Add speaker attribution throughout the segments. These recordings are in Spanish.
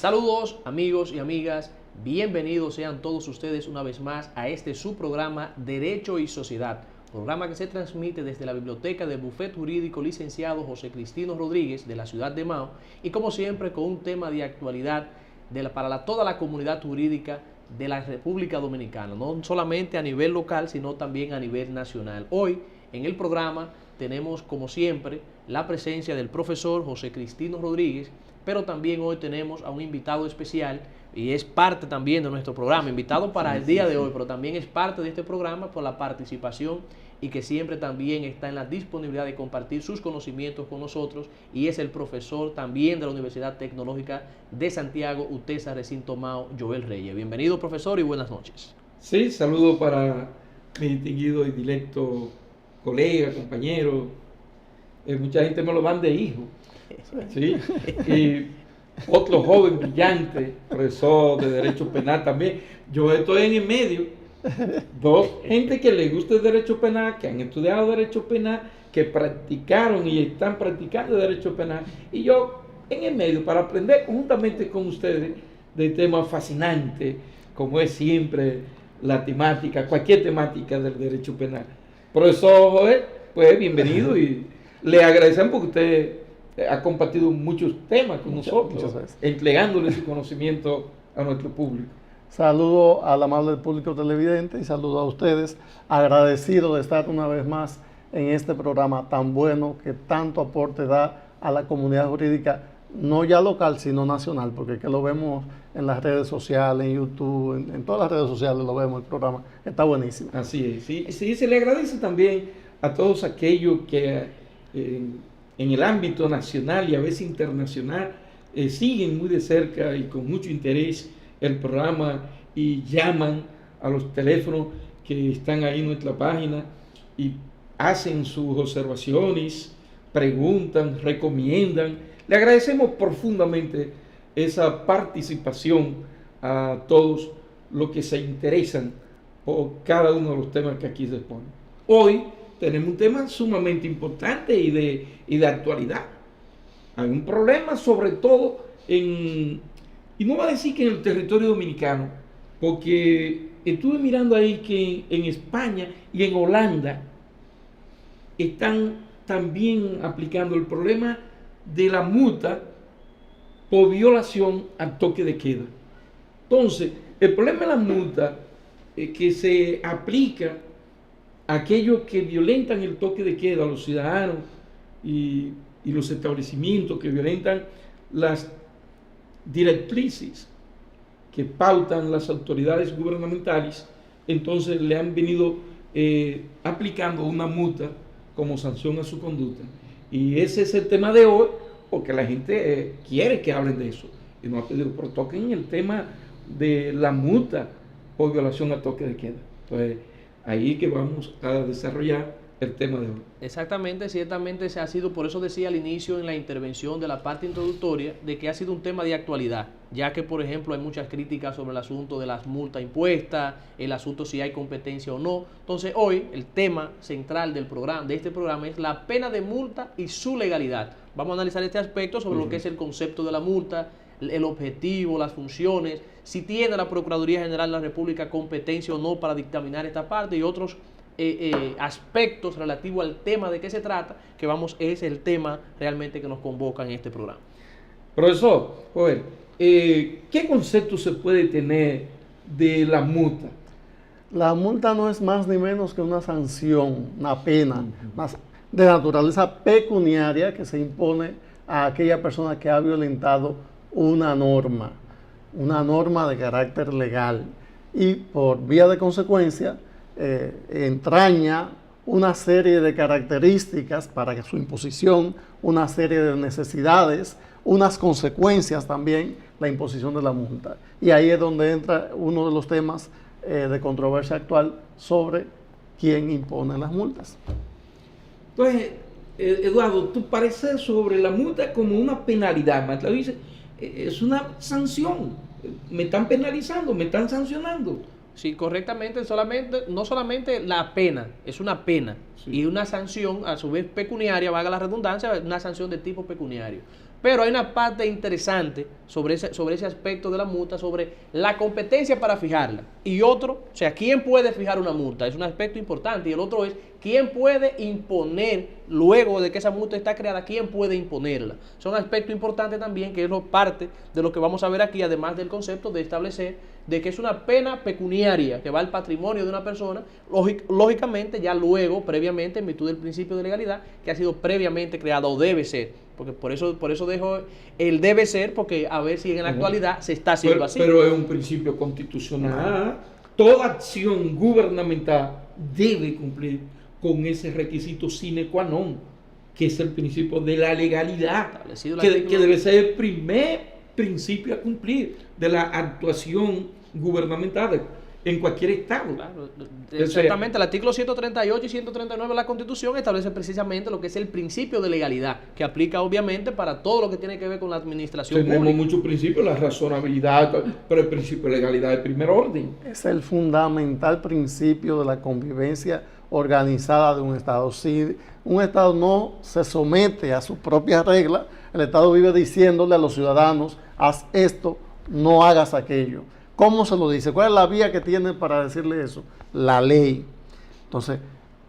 Speaker 1: Saludos amigos y amigas, bienvenidos sean todos ustedes una vez más a este su programa Derecho y Sociedad, programa que se transmite desde la biblioteca del Bufete Jurídico Licenciado José Cristino Rodríguez de la ciudad de Mao y como siempre con un tema de actualidad para toda la comunidad jurídica de la República Dominicana, no solamente a nivel local sino también a nivel nacional. Hoy en el programa tenemos como siempre la presencia del profesor José Cristino Rodríguez, pero también hoy tenemos a un invitado especial y es parte también de nuestro programa, invitado para el día de hoy, pero también es parte de este programa por la participación y que siempre también está en la disponibilidad de compartir sus conocimientos con nosotros, y es el profesor también de la Universidad Tecnológica de Santiago, UTESA Recinto Mao, Joel Reyes. Bienvenido, profesor, y buenas noches.
Speaker 2: Sí, saludo para mi distinguido y directo colega, compañero. Mucha gente me lo van de hijo. ¿Sí? Y otro joven brillante, profesor de Derecho Penal también. Yo estoy en el medio. Dos gente que le gusta el Derecho Penal, que han estudiado Derecho Penal, que practicaron y están practicando Derecho Penal. Y yo en el medio para aprender conjuntamente con ustedes de temas fascinantes, como es siempre la temática, cualquier temática del Derecho Penal. Profesor Joel, pues bienvenido y le agradecemos porque usted ha compartido muchos temas con nosotros, entregándole su conocimiento a nuestro público.
Speaker 3: Saludo al amable público televidente y saludo a ustedes, agradecido de estar una vez más en este programa tan bueno que tanto aporte da a la comunidad jurídica, no ya local, sino nacional, porque que lo vemos en las redes sociales, en YouTube, en todas las redes sociales lo vemos, el programa está buenísimo.
Speaker 2: Así es, sí, se le agradece también a todos aquellos que en el ámbito nacional y a veces internacional siguen muy de cerca y con mucho interés el programa y llaman a los teléfonos que están ahí en nuestra página y hacen sus observaciones, preguntan, recomiendan. Le agradecemos profundamente esa participación a todos los que se interesan por cada uno de los temas que aquí se exponen. Hoy tenemos un tema sumamente importante y de actualidad. Hay un problema sobre todo y no va a decir que en el territorio dominicano, porque estuve mirando ahí que en España y en Holanda están también aplicando el problema de la multa por violación al toque de queda. Entonces, el problema de la multa que se aplica a aquellos que violentan el toque de queda, a los ciudadanos y los establecimientos que violentan las directrices que pautan las autoridades gubernamentales, entonces le han venido aplicando una multa como sanción a su conducta. Y ese es el tema de hoy, porque la gente quiere que hablen de eso. Y nos ha pedido, pero toquen el tema de la multa por violación al toque de queda. Entonces, ahí que vamos a desarrollar el tema de hoy.
Speaker 1: Exactamente, ciertamente se ha sido, por eso decía al inicio en la intervención de la parte introductoria, de que ha sido un tema de actualidad, ya que por ejemplo hay muchas críticas sobre el asunto de las multas impuestas, el asunto si hay competencia o no. Entonces hoy el tema central del programa, de este programa, es la pena de multa y su legalidad. Vamos a analizar este aspecto sobre lo que es el concepto de la multa, el objetivo, las funciones, si tiene la Procuraduría General de la República competencia o no para dictaminar esta parte y otros aspectos relativos al tema de qué se trata, que es el tema realmente que nos convoca en este programa.
Speaker 2: Profesor, joder, ¿qué concepto se puede tener de la multa?
Speaker 3: La multa no es más ni menos que una sanción, una pena, más de naturaleza pecuniaria que se impone a aquella persona que ha violentado una norma de carácter legal y por vía de consecuencia entraña una serie de características para su imposición, una serie de necesidades, unas consecuencias también, la imposición de la multa. Y ahí es donde entra uno de los temas de controversia actual sobre quién impone las multas.
Speaker 2: Entonces, Eduardo, tu parecer sobre la multa como una penalidad, Matla dice, es una sanción, me están penalizando, me están sancionando.
Speaker 1: Sí, correctamente, no solamente la pena, es una pena, sí, y una sanción, a su vez pecuniaria, valga la redundancia, una sanción de tipo pecuniario. Pero hay una parte interesante sobre ese aspecto de la multa, sobre la competencia para fijarla. Y otro, o sea, ¿quién puede fijar una multa? Es un aspecto importante. Y el otro es, ¿quién puede imponer, luego de que esa multa está creada, quién puede imponerla? Son aspectos importantes también, que es parte de lo que vamos a ver aquí, además del concepto de establecer de que es una pena pecuniaria que va al patrimonio de una persona, lógicamente ya luego, previamente, en virtud del principio de legalidad, que ha sido previamente creado o debe ser. Porque por eso dejo el debe ser, porque a ver si en la actualidad se está haciendo así.
Speaker 2: Pero es un principio constitucional. Toda acción gubernamental debe cumplir con ese requisito sine qua non, que es el principio de la legalidad, que debe ser el primer principio a cumplir de la actuación gubernamental en cualquier estado.
Speaker 1: Claro, exactamente, el artículo 138 y 139 de la Constitución establece precisamente lo que es el principio de legalidad, que aplica obviamente para todo lo que tiene que ver con la administración
Speaker 2: pública. Tenemos muchos principios, la razonabilidad, pero el principio de legalidad es el primer orden.
Speaker 3: Es el fundamental principio de la convivencia organizada de un Estado. Si un Estado no se somete a sus propias reglas, el Estado vive diciéndole a los ciudadanos, haz esto, no hagas aquello. ¿Cómo se lo dice? ¿Cuál es la vía que tiene para decirle eso? La ley. Entonces,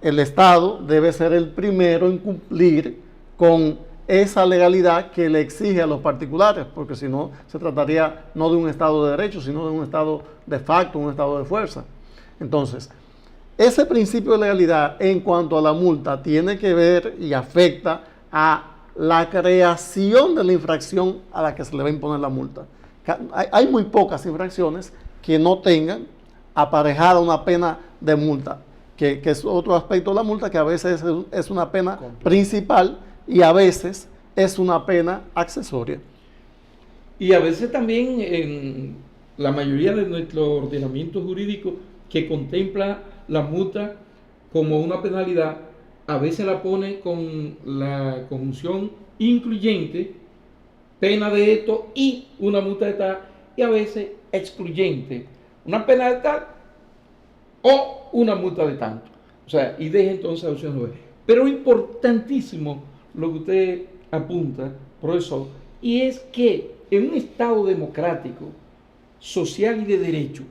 Speaker 3: el Estado debe ser el primero en cumplir con esa legalidad que le exige a los particulares, porque si no, se trataría no de un Estado de derecho, sino de un Estado de facto, un Estado de fuerza. Entonces, ese principio de legalidad en cuanto a la multa tiene que ver y afecta a la creación de la infracción a la que se le va a imponer la multa. Hay muy pocas infracciones que no tengan aparejada una pena de multa, que es otro aspecto de la multa, que a veces es una pena principal y a veces es una pena accesoria.
Speaker 2: Y a veces también en la mayoría de nuestro ordenamiento jurídico que contempla la multa como una penalidad, a veces la pone con la conjunción incluyente, pena de esto y una multa de tal, y a veces excluyente, una pena de tal o una multa de tanto. O sea, y deja entonces la opción 9. Pero importantísimo lo que usted apunta, profesor, y es que en un Estado democrático, social y de derecho,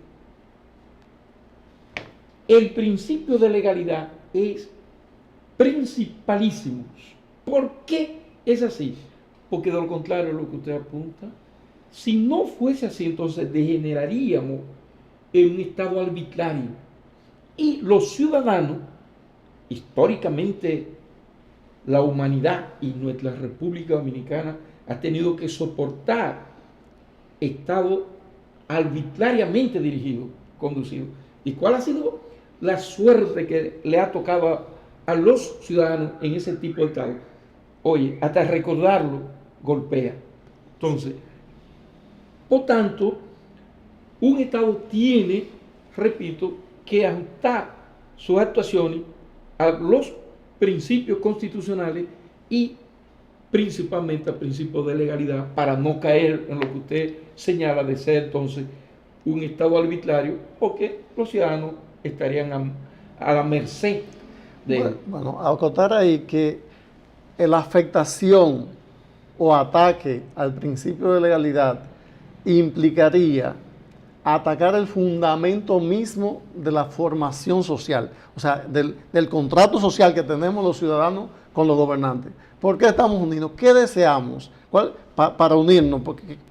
Speaker 2: el principio de legalidad es principalísimo. ¿Por qué es así? Porque de lo contrario, lo que usted apunta, si no fuese así, entonces degeneraríamos en un Estado arbitrario. Y los ciudadanos, históricamente, la humanidad y nuestra República Dominicana ha tenido que soportar Estados arbitrariamente dirigidos, conducidos. ¿Y cuál ha sido la suerte que le ha tocado a los ciudadanos en ese tipo de Estado? Oye, hasta recordarlo golpea. Entonces, por tanto, un Estado tiene, repito, que ajustar sus actuaciones a los principios constitucionales y principalmente al principio de legalidad, para no caer en lo que usted señala de ser entonces un Estado arbitrario, porque los ciudadanos estarían a la merced de él.
Speaker 3: Bueno, acotar ahí que la afectación o ataque al principio de legalidad implicaría atacar el fundamento mismo de la formación social, o sea, del contrato social que tenemos los ciudadanos con los gobernantes. ¿Por qué estamos unidos? ¿Qué deseamos? Para unirnos,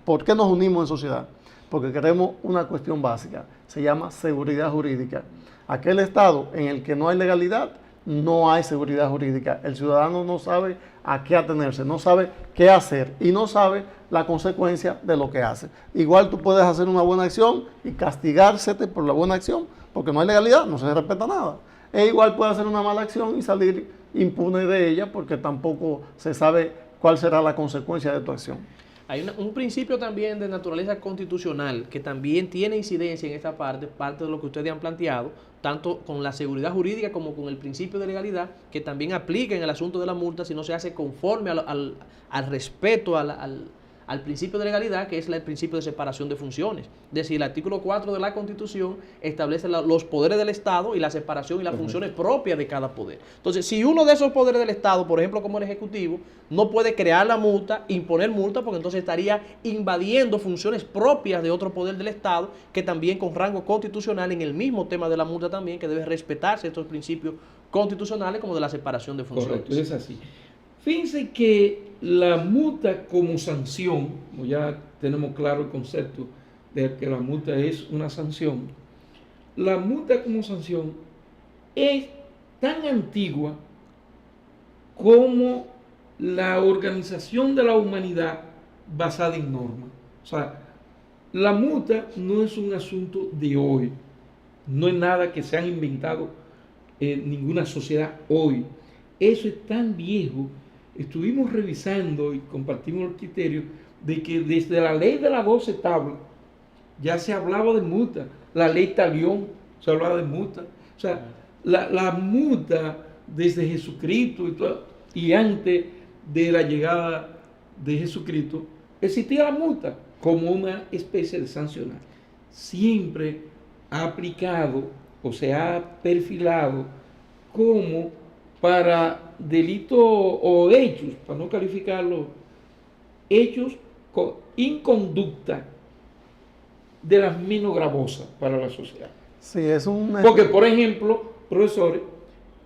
Speaker 3: ¿por qué nos unimos en sociedad? Porque queremos una cuestión básica, se llama seguridad jurídica. Aquel Estado en el que no hay legalidad, no hay seguridad jurídica. El ciudadano no sabe a qué atenerse, no sabe qué hacer y no sabe la consecuencia de lo que hace. Igual tú puedes hacer una buena acción y castigársete por la buena acción, porque no hay legalidad, no se respeta nada. E igual puede hacer una mala acción y salir impune de ella, porque tampoco se sabe cuál será la consecuencia de tu acción.
Speaker 1: Hay un principio también de naturaleza constitucional que también tiene incidencia en esta parte de lo que ustedes han planteado, tanto con la seguridad jurídica como con el principio de legalidad, que también aplica en el asunto de la multa si no se hace conforme al respeto, a al principio de legalidad, que es el principio de separación de funciones. Es decir, el artículo 4 de la Constitución establece los poderes del Estado y la separación y las funciones propias de cada poder. Entonces, si uno de esos poderes del Estado, por ejemplo, como el Ejecutivo, no puede crear la multa, imponer multa, porque entonces estaría invadiendo funciones propias de otro poder del Estado, que también con rango constitucional, en el mismo tema de la multa también, que debe respetarse estos principios constitucionales como de la separación de funciones.
Speaker 2: Correcto, es así. Fíjense que la multa como sanción, como ya tenemos claro el concepto de que la multa es una sanción, la multa como sanción es tan antigua como la organización de la humanidad basada en normas. O sea, la multa no es un asunto de hoy, no es nada que se han inventado en ninguna sociedad hoy. Eso es tan viejo. Estuvimos revisando y compartimos el criterio de que desde la ley de las 12 tablas ya se hablaba de multa. La ley Talión se hablaba de multa. O sea, la multa desde Jesucristo y antes de la llegada de Jesucristo, existía la multa como una especie de sancionar. Siempre ha aplicado o se ha perfilado como para delitos o hechos, para no calificarlo, hechos con inconducta de las menos gravosas para la sociedad.
Speaker 3: Sí, es un...
Speaker 2: Porque, por ejemplo, profesores,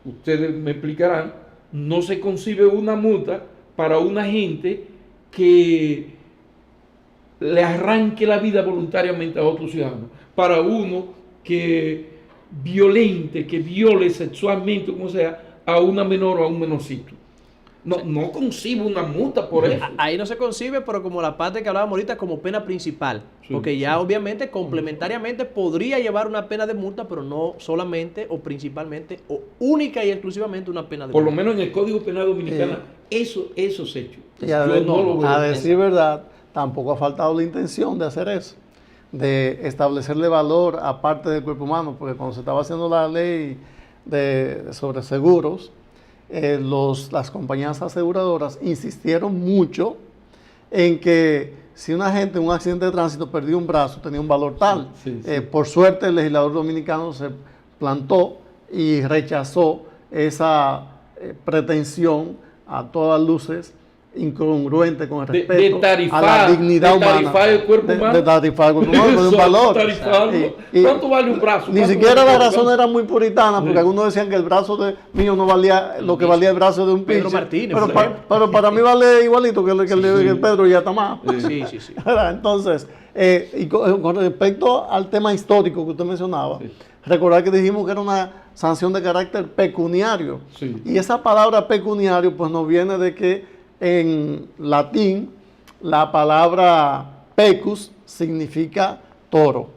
Speaker 2: ustedes me explicarán, no se concibe una multa para una gente que le arranque la vida voluntariamente a otro ciudadano, para uno que violente, que viole sexualmente, como sea, a una menor o a un menorcito. No concibe una multa por eso.
Speaker 1: Ahí no se concibe, pero como la parte que hablábamos ahorita, como pena principal.
Speaker 2: Sí,
Speaker 1: porque ya
Speaker 2: sí.
Speaker 1: obviamente complementariamente podría llevar una pena de multa, pero no solamente o principalmente o única y exclusivamente una pena de
Speaker 2: Por lo
Speaker 1: multa.
Speaker 2: menos en el Código Penal Dominicano, esos hechos.
Speaker 3: Y a,
Speaker 2: Yo no lo veo.
Speaker 3: a decir verdad, tampoco ha faltado la intención de hacer eso, de establecerle valor aparte del cuerpo humano, porque cuando se estaba haciendo la ley sobre seguros, las compañías aseguradoras insistieron mucho en que si una gente en un accidente de tránsito perdió un brazo, tenía un valor tal.
Speaker 2: Sí, sí.
Speaker 3: Por suerte el legislador dominicano se plantó y rechazó esa pretensión a todas luces incongruente con el respeto
Speaker 2: tarifar,
Speaker 3: a la dignidad
Speaker 2: de tarifar
Speaker 3: humana.
Speaker 2: el cuerpo humano.
Speaker 3: De tarifar el cuerpo humano con un valor.
Speaker 2: Tarifarlo. ¿Cuánto vale un brazo?
Speaker 3: Ni
Speaker 2: ¿Cuánto
Speaker 3: siquiera
Speaker 2: vale
Speaker 3: la
Speaker 2: un
Speaker 3: razón
Speaker 2: brazo?
Speaker 3: era muy puritana, porque algunos decían que el brazo mío no valía lo que valía el brazo de un
Speaker 1: Pedro
Speaker 3: pinche.
Speaker 1: Martínez,
Speaker 3: Pero,
Speaker 1: por ejemplo.
Speaker 3: pero para mí vale igualito que el Pedro y hasta más.
Speaker 1: Sí.
Speaker 3: Entonces, y con respecto al tema histórico que usted mencionaba,
Speaker 2: Sí.
Speaker 3: recordar que dijimos que era una sanción de carácter pecuniario.
Speaker 2: Sí.
Speaker 3: Y esa palabra pecuniario pues nos viene de que en latín la palabra pecus significa toro.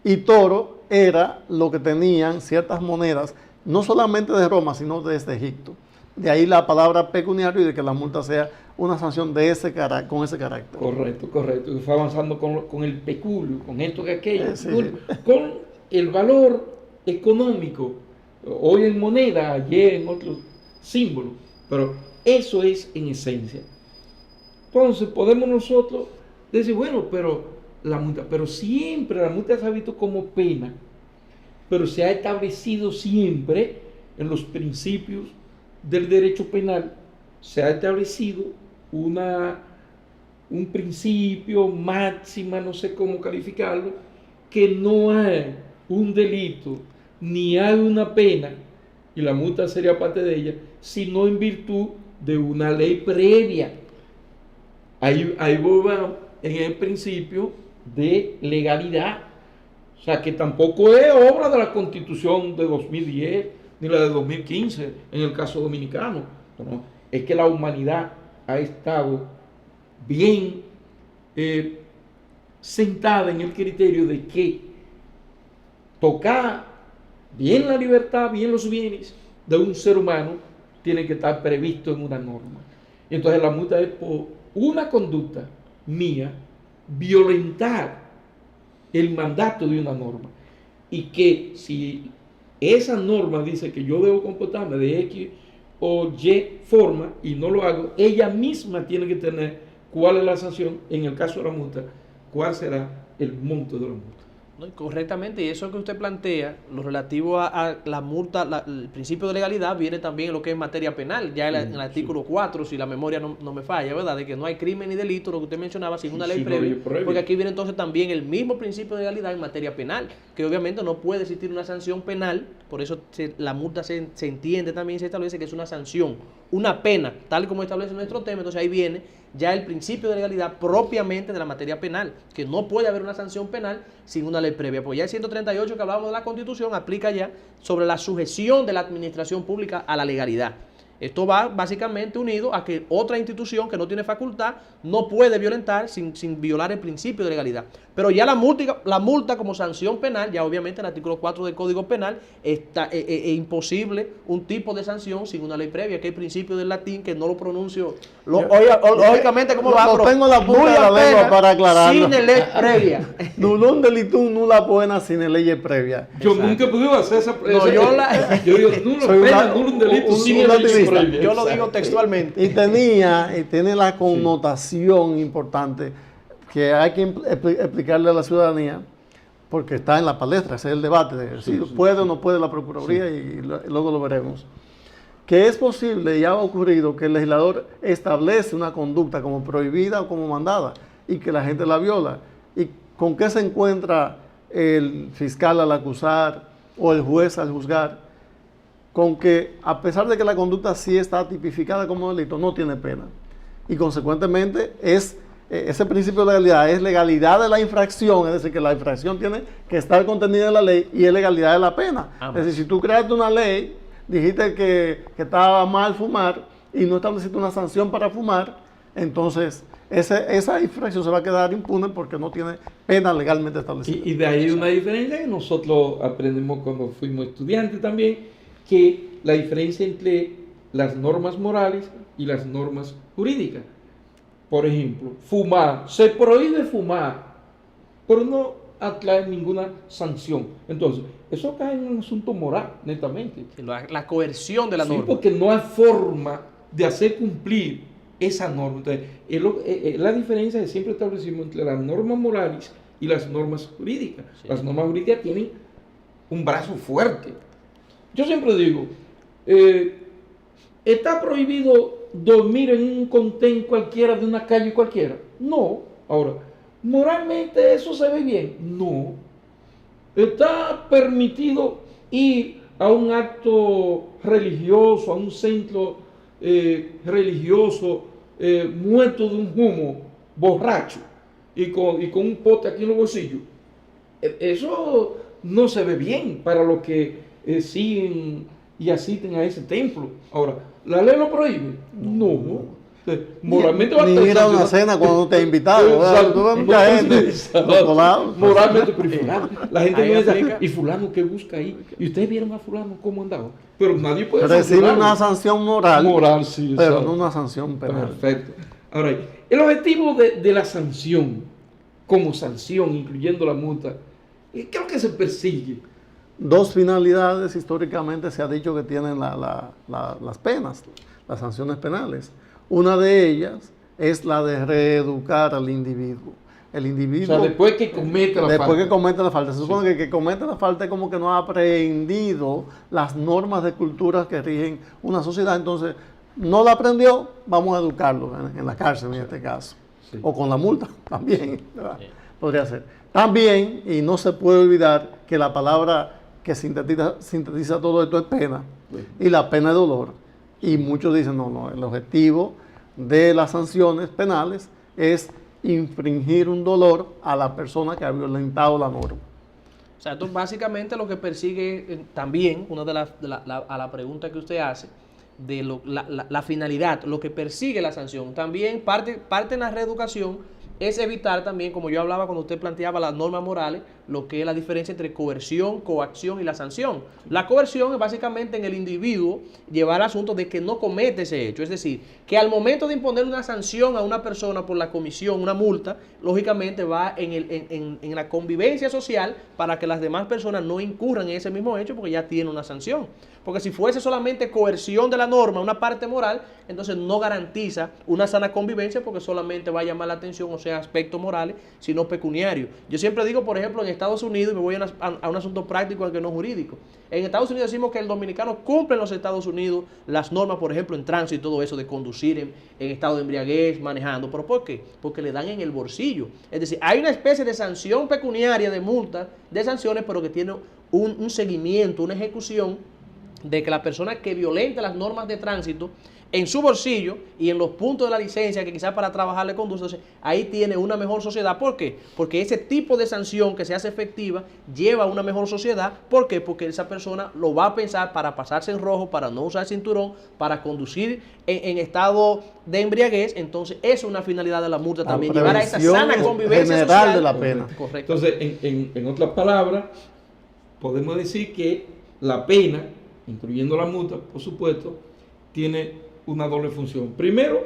Speaker 3: Y toro era lo que tenían ciertas monedas, no solamente de Roma, sino desde Egipto. De ahí la palabra pecuniario y de que la multa sea una sanción de con ese carácter.
Speaker 2: Correcto. Y fue avanzando con el peculio, con esto que aquello,
Speaker 3: Sí.
Speaker 2: con el valor económico, hoy en moneda, ayer en otros símbolos, pero eso es en esencia. Entonces podemos nosotros decir, bueno, pero siempre la multa se ha visto como pena, pero se ha establecido siempre en los principios del derecho penal, se ha establecido un principio máxima, no sé cómo calificarlo, que no hay un delito ni hay una pena, y la multa sería parte de ella, sino en virtud de una ley previa. Ahí volvemos en el principio de legalidad. O sea, que tampoco es obra de la Constitución de 2010 ni la de 2015 en el caso dominicano. No, es que la humanidad ha estado bien sentada en el criterio de que tocar bien la libertad, bien los bienes de un ser humano tiene que estar previsto en una norma. Entonces la multa es por una conducta mía violentar el mandato de una norma, y que si esa norma dice que yo debo comportarme de X o Y forma y no lo hago, ella misma tiene que tener cuál es la sanción, en el caso de la multa, cuál será el monto de la multa.
Speaker 1: ¿No? Correctamente, y eso que usted plantea, lo relativo a la multa, el principio de legalidad viene también en lo que es materia penal, ya en el artículo 4, si la memoria no me falla, ¿verdad? De que no hay crimen ni delito, lo que usted mencionaba, sin una ley previa, porque aquí viene entonces también el mismo principio de legalidad en materia penal, que obviamente no puede existir una sanción penal, por eso la multa se entiende también, se establece que es una sanción, una pena, tal como establece nuestro tema, entonces ahí viene ya el principio de legalidad propiamente de la materia penal, que no puede haber una sanción penal sin una ley previa. Pues ya el 138 que hablábamos de la Constitución aplica ya sobre la sujeción de la administración pública a la legalidad. Esto va básicamente unido a que otra institución que no tiene facultad no puede violentar sin violar el principio de legalidad. Pero ya la multa como sanción penal, ya obviamente el artículo 4 del Código Penal, es imposible un tipo de sanción sin una ley previa, que es el principio del latín, que no lo pronuncio lógicamente como va,
Speaker 3: pero tengo la punta de la lengua para aclararlo.
Speaker 1: Sin ley previa.
Speaker 3: Nullum delitum nulla pena sin ley previa.
Speaker 2: Yo nunca he podido hacer esa.
Speaker 1: Yo
Speaker 2: digo, nulla pena, nullum delitum sin ley previa.
Speaker 1: Yo lo digo textualmente.
Speaker 3: Y tiene la connotación importante que hay que explicarle a la ciudadanía, porque está en la palestra, ese es el debate de si puede o no puede la Procuraduría, y luego lo veremos. Que es posible, y ha ocurrido, que el legislador establece una conducta como prohibida o como mandada, y que la gente la viola. ¿Y con qué se encuentra el fiscal al acusar o el juez al juzgar? Con que, a pesar de que la conducta sí está tipificada como delito, no tiene pena. Y consecuentemente ese principio de legalidad es legalidad de la infracción, es decir, que la infracción tiene que estar contenida en la ley, y es legalidad de la pena. Es decir, si tú creaste una ley, dijiste que estaba mal fumar y no estableciste una sanción para fumar, entonces esa infracción se va a quedar impune porque no tiene pena legalmente establecida.
Speaker 2: Y de ahí una diferencia que nosotros aprendemos cuando fuimos estudiantes también, que la diferencia entre las normas morales y las normas jurídicas. Por ejemplo, fumar, se prohíbe fumar, pero no atrae ninguna sanción. Entonces, eso cae en un asunto moral, netamente.
Speaker 1: La coerción de la norma.
Speaker 2: Porque no hay forma de hacer cumplir esa norma. Entonces, la diferencia que siempre establecimos entre las normas morales y las normas jurídicas. Sí. Las normas jurídicas tienen un brazo fuerte. Yo siempre digo, ¿está prohibido dormir en un contén cualquiera de una calle cualquiera? No. Ahora, ¿moralmente eso se ve bien? No. ¿Está permitido ir a un acto religioso, a un centro religioso, muerto de un humo, borracho, y con un pote aquí en los bolsillos? Eso no se ve bien para los que siguen y asisten a ese templo. Ahora, ¿la ley lo prohíbe? No. Moralmente va a
Speaker 3: ni ir a una cena cuando te ha invitado. Mucha gente.
Speaker 2: Moralmente, pero fulano. La gente me dice, ¿y fulano qué busca ahí? ¿Y ustedes vieron a fulano cómo andaba? Pero nadie puede
Speaker 3: recibe una sanción moral.
Speaker 2: Moral, sí.
Speaker 3: Pero no una sanción penal.
Speaker 2: Perfecto. Ahora, el objetivo de la sanción, como sanción, incluyendo la multa, ¿qué es lo que se persigue?
Speaker 3: Dos finalidades históricamente se ha dicho que tienen las penas, las sanciones penales. Una de ellas es la de reeducar al individuo. El individuo,
Speaker 2: o sea, después que comete la falta. Se supone que el que comete la falta es como que no ha aprendido las normas de cultura que rigen una sociedad. Entonces, no la aprendió, vamos a educarlo en la cárcel en este caso. Sí. O con la multa también. Sí. Podría ser. También, y no se puede olvidar que la palabra que sintetiza todo esto es pena. Sí. Y la pena es dolor. Y muchos dicen, no, el objetivo de las sanciones penales es infringir un dolor a la persona que ha violentado la norma.
Speaker 1: O sea, esto básicamente lo que persigue también, una a la pregunta que usted hace, de la finalidad, lo que persigue la sanción. También parte en la reeducación, es evitar también, como yo hablaba cuando usted planteaba las normas morales, lo que es la diferencia entre coerción, coacción y la sanción. La coerción es básicamente en el individuo llevar al asunto de que no comete ese hecho. Es decir, que al momento de imponer una sanción a una persona por la comisión, una multa, lógicamente va en la convivencia social para que las demás personas no incurran en ese mismo hecho porque ya tiene una sanción. Porque si fuese solamente coerción de la norma, una parte moral, entonces no garantiza una sana convivencia porque solamente va a llamar la atención, o sea, aspectos morales, sino pecuniarios. Yo siempre digo, por ejemplo, en Estados Unidos, y me voy a un asunto práctico aunque no jurídico. En Estados Unidos decimos que el dominicano cumple en los Estados Unidos las normas, por ejemplo, en tránsito y todo eso de conducir en estado de embriaguez, manejando. ¿Pero por qué? Porque le dan en el bolsillo. Es decir, hay una especie de sanción pecuniaria, de multa, de sanciones, pero que tiene un seguimiento, una ejecución de que la persona que violenta las normas de tránsito en su bolsillo y en los puntos de la licencia que quizás para trabajar le conduce, entonces ahí tiene una mejor sociedad. ¿Por qué? Porque ese tipo de sanción que se hace efectiva lleva a una mejor sociedad. ¿Por qué? Porque esa persona lo va a pensar para pasarse en rojo, para no usar cinturón, para conducir en estado de embriaguez. Entonces es una finalidad de la multa también, llevar a esa sana convivencia
Speaker 3: general
Speaker 1: social
Speaker 3: de la pena.
Speaker 1: Correcto.
Speaker 2: Entonces, en otras palabras, podemos decir que la pena, incluyendo la multa, por supuesto, tiene una doble función. Primero,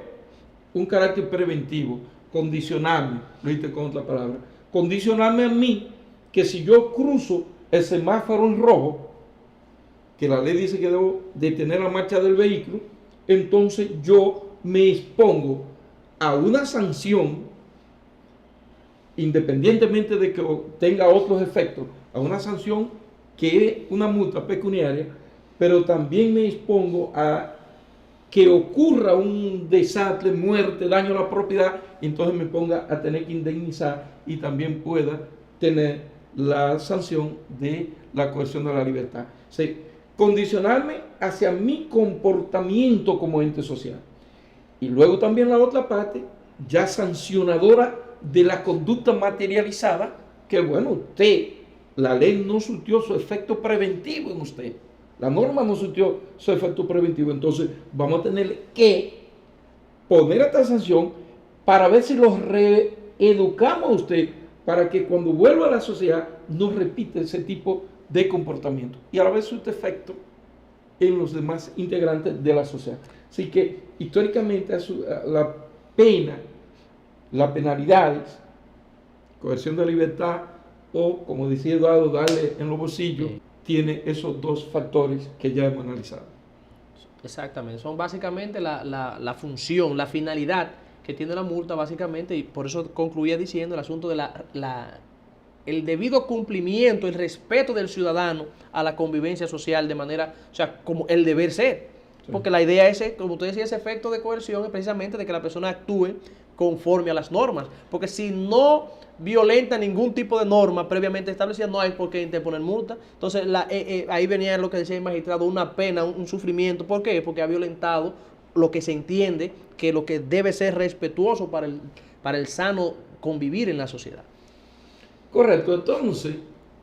Speaker 2: un carácter preventivo, condicionarme, lo dijiste con otra palabra, condicionarme a mí que si yo cruzo el semáforo en rojo, que la ley dice que debo detener la marcha del vehículo, entonces yo me expongo a una sanción, independientemente de que tenga otros efectos, a una sanción que es una multa pecuniaria, pero también me expongo a que ocurra un desastre, muerte, daño a la propiedad, y entonces me ponga a tener que indemnizar y también pueda tener la sanción de la coerción de la libertad. O sea, condicionarme hacia mi comportamiento como ente social. Y luego también la otra parte, ya sancionadora de la conducta materializada, que bueno, la ley no surtió su efecto preventivo en usted. La norma no surtió su efecto preventivo, entonces vamos a tener que poner esta sanción para ver si los reeducamos a usted para que cuando vuelva a la sociedad no repita ese tipo de comportamiento y a la vez su efecto en los demás integrantes de la sociedad. Así que históricamente la pena, las penalidades, coerción de libertad o, como decía Eduardo, darle en los bolsillos, tiene esos dos factores que ya hemos analizado.
Speaker 1: Exactamente, son básicamente la función, la finalidad que tiene la multa básicamente, y por eso concluía diciendo el asunto de el debido cumplimiento, el respeto del ciudadano a la convivencia social de manera, o sea, como el deber ser. Sí. Porque la idea es, como usted decía, ese efecto de coerción es precisamente de que la persona actúe conforme a las normas. Porque si no violenta ningún tipo de norma previamente establecida, no hay por qué interponer multa. Entonces, ahí venía lo que decía el magistrado, una pena, un sufrimiento. ¿Por qué? Porque ha violentado lo que se entiende que lo que debe ser respetuoso para el sano convivir en la sociedad.
Speaker 2: Correcto. Entonces,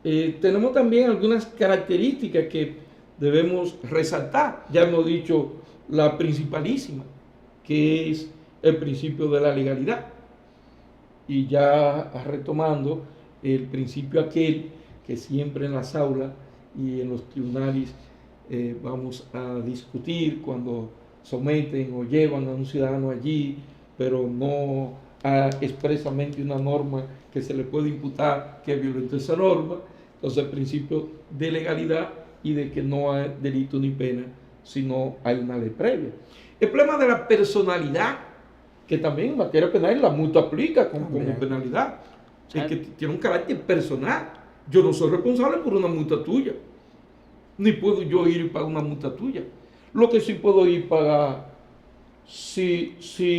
Speaker 2: tenemos también algunas características que debemos resaltar. Ya hemos dicho la principalísima, que es el principio de la legalidad. Y ya retomando el principio aquel que siempre en las aulas y en los tribunales vamos a discutir cuando someten o llevan a un ciudadano allí, pero no expresamente una norma que se le puede imputar que violentó esa norma. Entonces el principio de legalidad y de que no hay delito ni pena si no hay una ley previa. El problema de la personalidad, que también en materia penal la multa aplica como penalidad, es que tiene un carácter personal. Yo no soy responsable por una multa tuya, ni puedo yo ir y pagar una multa tuya. Lo que sí puedo ir a pagar, si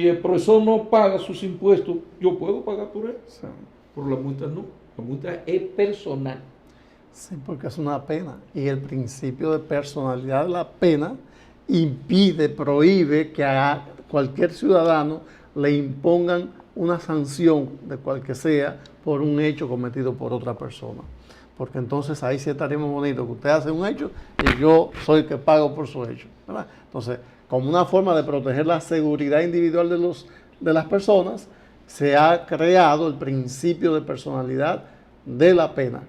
Speaker 2: el profesor no paga sus impuestos, yo puedo pagar por él. Sí. Por la multa no, la multa es personal.
Speaker 3: Sí, porque es una pena. Y el principio de personalidad de la pena impide, prohíbe que a cualquier ciudadano le impongan una sanción de cual que sea por un hecho cometido por otra persona. Porque entonces ahí sí estaríamos bonitos, que usted hace un hecho y yo soy el que pago por su hecho, ¿verdad? Entonces, como una forma de proteger la seguridad individual de las personas, se ha creado el principio de personalidad de la pena.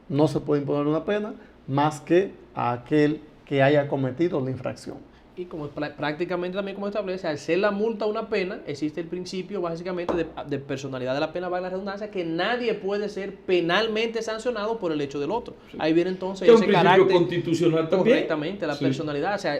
Speaker 3: No se puede imponer una pena más que a aquel que haya cometido la infracción.
Speaker 1: Y como prácticamente también como establece, al ser la multa una pena, existe el principio básicamente de personalidad de la pena, valga la redundancia, que nadie puede ser penalmente sancionado por el hecho del otro. Sí. Ahí viene entonces
Speaker 2: ese
Speaker 1: carácter.
Speaker 2: Es un principio constitucional también.
Speaker 1: Correctamente, la personalidad. O sea,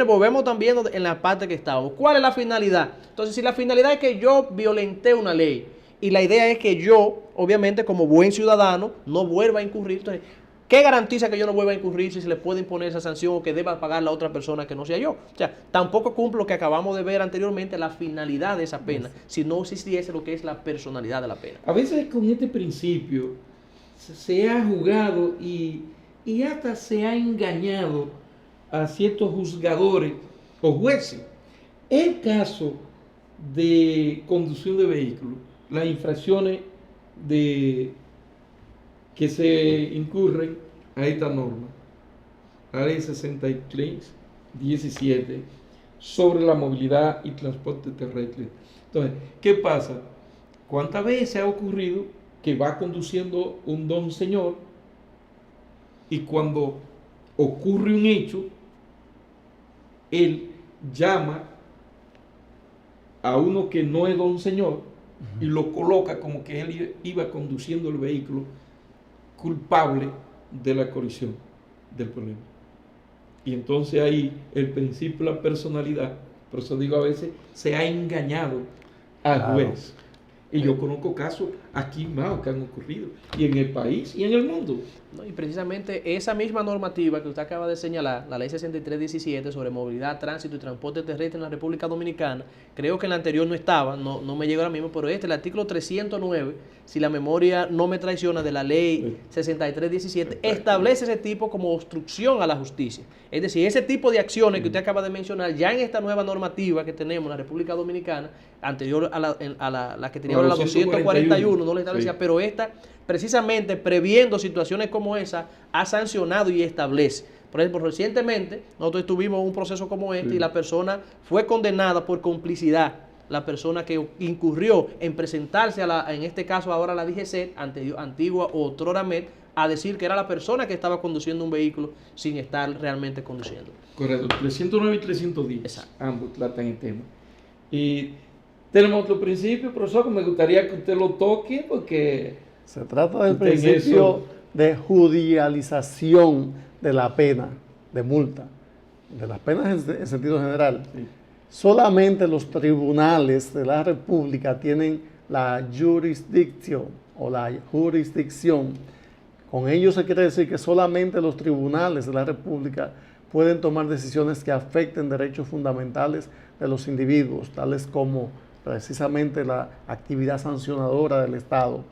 Speaker 1: volvemos también en la parte que estábamos. ¿Cuál es la finalidad? Entonces, si la finalidad es que yo violenté una ley y la idea es que yo, obviamente, como buen ciudadano, no vuelva a incurrir, entonces, ¿qué garantiza que yo no vuelva a incurrir si se le puede imponer esa sanción o que deba pagar la otra persona que no sea yo? O sea, tampoco cumple lo que acabamos de ver anteriormente, la finalidad de esa pena, si no existiese lo que es la personalidad de la pena.
Speaker 2: A veces con este principio se ha jugado y hasta se ha engañado a ciertos juzgadores o jueces. El caso de conducción de vehículos, las infracciones que se incurren a esta norma, la ley 63/17 sobre la movilidad y transporte terrestre. Entonces, ¿qué pasa? ¿Cuántas veces ha ocurrido que va conduciendo un don señor y cuando ocurre un hecho, él llama a uno que no es don señor y lo coloca como que él iba conduciendo el vehículo culpable de la colisión del problema? Y entonces ahí el principio de la personalidad, por eso digo, a veces se ha engañado al juez. Y yo conozco casos aquí más que han ocurrido, y en el país y en el mundo.
Speaker 1: No, y precisamente esa misma normativa que usted acaba de señalar, la ley 63/17 sobre movilidad, tránsito y transporte terrestre en la República Dominicana, creo que en la anterior no estaba, no me llegó ahora mismo, pero el artículo 309, si la memoria no me traiciona, de la ley 63/17, establece ese tipo como obstrucción a la justicia. Es decir, ese tipo de acciones que usted acaba de mencionar, ya en esta nueva normativa que tenemos en la República Dominicana, anterior a la que teníamos, la 241, no la establecía, sí. Pero esta, precisamente previendo situaciones como esa, ha sancionado y establece. Por ejemplo, recientemente nosotros tuvimos un proceso como este, sí. Y la persona fue condenada por complicidad, la persona que incurrió en presentarse en este caso ahora a la DGC, antigua o otrora MET, a decir que era la persona que estaba conduciendo un vehículo sin estar realmente conduciendo.
Speaker 2: Correcto, 309 y 310.
Speaker 1: Exacto.
Speaker 2: Ambos tratan el tema. Y tenemos otro principio, profesor, que me gustaría que usted lo toque, porque
Speaker 3: se trata del principio de judicialización de la pena, de multa, de las penas en sentido general. Sí. Solamente los tribunales de la República tienen la jurisdicción o la jurisdicción. Con ello se quiere decir que solamente los tribunales de la República pueden tomar decisiones que afecten derechos fundamentales de los individuos, tales como precisamente la actividad sancionadora del Estado,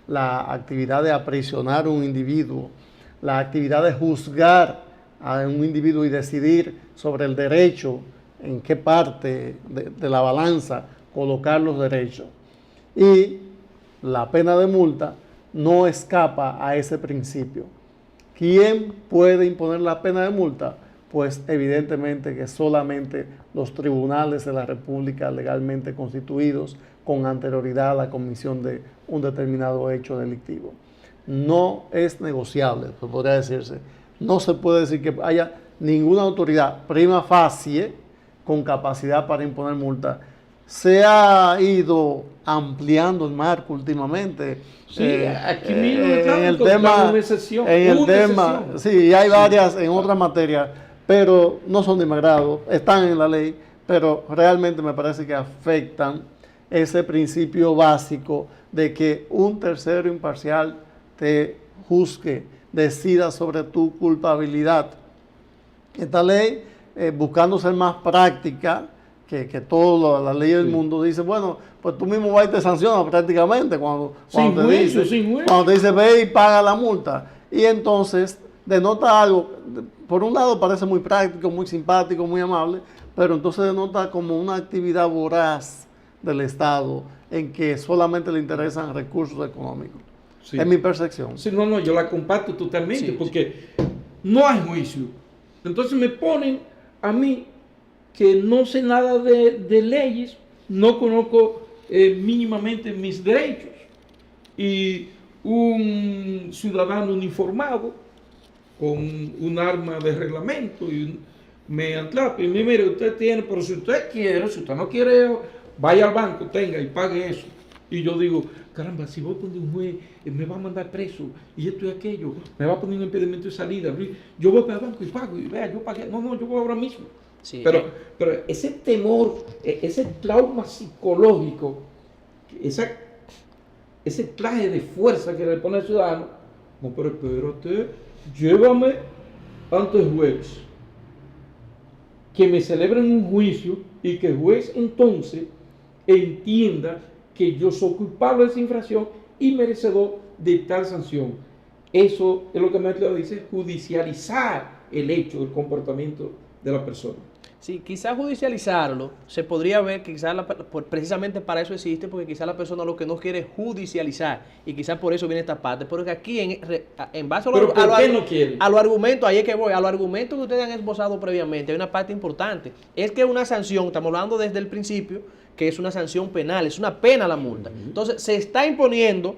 Speaker 3: la actividad de aprisionar a un individuo, la actividad de juzgar a un individuo y decidir sobre el derecho, en qué parte de la balanza colocar los derechos. Y la pena de multa no escapa a ese principio. ¿Quién puede imponer la pena de multa? Pues evidentemente que solamente los tribunales de la República legalmente constituidos con anterioridad a la comisión de un determinado hecho delictivo. No es negociable, podría decirse. No se puede decir que haya ninguna autoridad prima facie con capacidad para imponer multa. Se ha ido ampliando el marco últimamente.
Speaker 2: Sí, aquí mismo en el tema, una excepción,
Speaker 3: sí, hay varias en otras materias, pero no son de mi agrado, están en la ley, pero realmente me parece que afectan ese principio básico de que un tercero imparcial te juzgue, decida sobre tu culpabilidad. Esta ley, buscando ser más práctica que todas las leyes del mundo, dice, bueno, pues tú mismo vas y te sancionas prácticamente cuando te dice ve y paga la multa. Y entonces denota algo, por un lado parece muy práctico, muy simpático, muy amable, pero entonces denota como una actividad voraz del Estado en que solamente le interesan recursos económicos. Sí. Es mi percepción.
Speaker 2: Sí, no, yo la comparto totalmente, porque no hay juicio. Entonces me ponen a mí, que no sé nada de leyes, no conozco mínimamente mis derechos. Y un ciudadano uniformado con un arma de reglamento me atrapa y me mire, usted tiene, pero si usted quiere, si usted no quiere, vaya al banco, tenga y pague eso. Y yo digo, caramba, si voy a poner un juez, me va a mandar preso, y esto y aquello, me va a poner un impedimento de salida, yo voy para el banco y pago, y vea, yo pagué, no, yo voy ahora mismo.
Speaker 1: Sí,
Speaker 2: pero ese temor, ese trauma psicológico, ese traje de fuerza que le pone al ciudadano, no, pero espérate, llévame ante el juez, que me celebren un juicio y que el juez entonces entienda que yo soy culpable de esa infracción y merecedor de tal sanción. Eso es lo que Maestro dice, judicializar el hecho, el comportamiento de la persona.
Speaker 1: Sí, quizás judicializarlo se podría ver, quizás precisamente para eso existe, porque quizás la persona lo que no quiere es judicializar, y quizás por eso viene esta parte, pero que aquí en base a los argumentos, ahí es que voy, a los argumentos que ustedes han esbozado previamente, hay una parte importante, es que una sanción, estamos hablando desde el principio, que es una sanción penal, es una pena la multa. Entonces se está imponiendo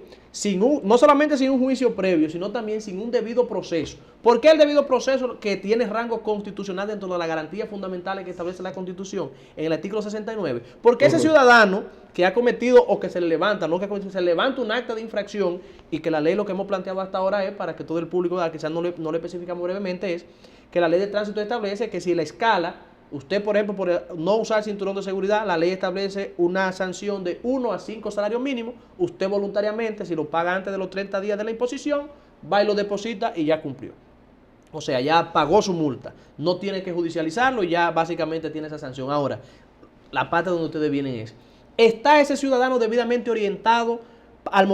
Speaker 1: no solamente sin un juicio previo, sino también sin un debido proceso. ¿Por qué el debido proceso que tiene rango constitucional dentro de las garantías fundamentales que establece la Constitución en el artículo 69? Porque ese ciudadano que ha cometido o que se le levanta, no que se levanta un acta de infracción, y que la ley, lo que hemos planteado hasta ahora es, para que todo el público, quizás no le especificamos brevemente, es que la ley de tránsito establece que si la escala, usted, por ejemplo, por no usar cinturón de seguridad, la ley establece una sanción de 1 a 5 salarios mínimos. Usted voluntariamente, si lo paga antes de los 30 días de la imposición, va y lo deposita y ya cumplió. O sea, ya pagó su multa. No tiene que judicializarlo y ya básicamente tiene esa sanción. Ahora, la parte donde ustedes vienen es, ¿está ese ciudadano debidamente orientado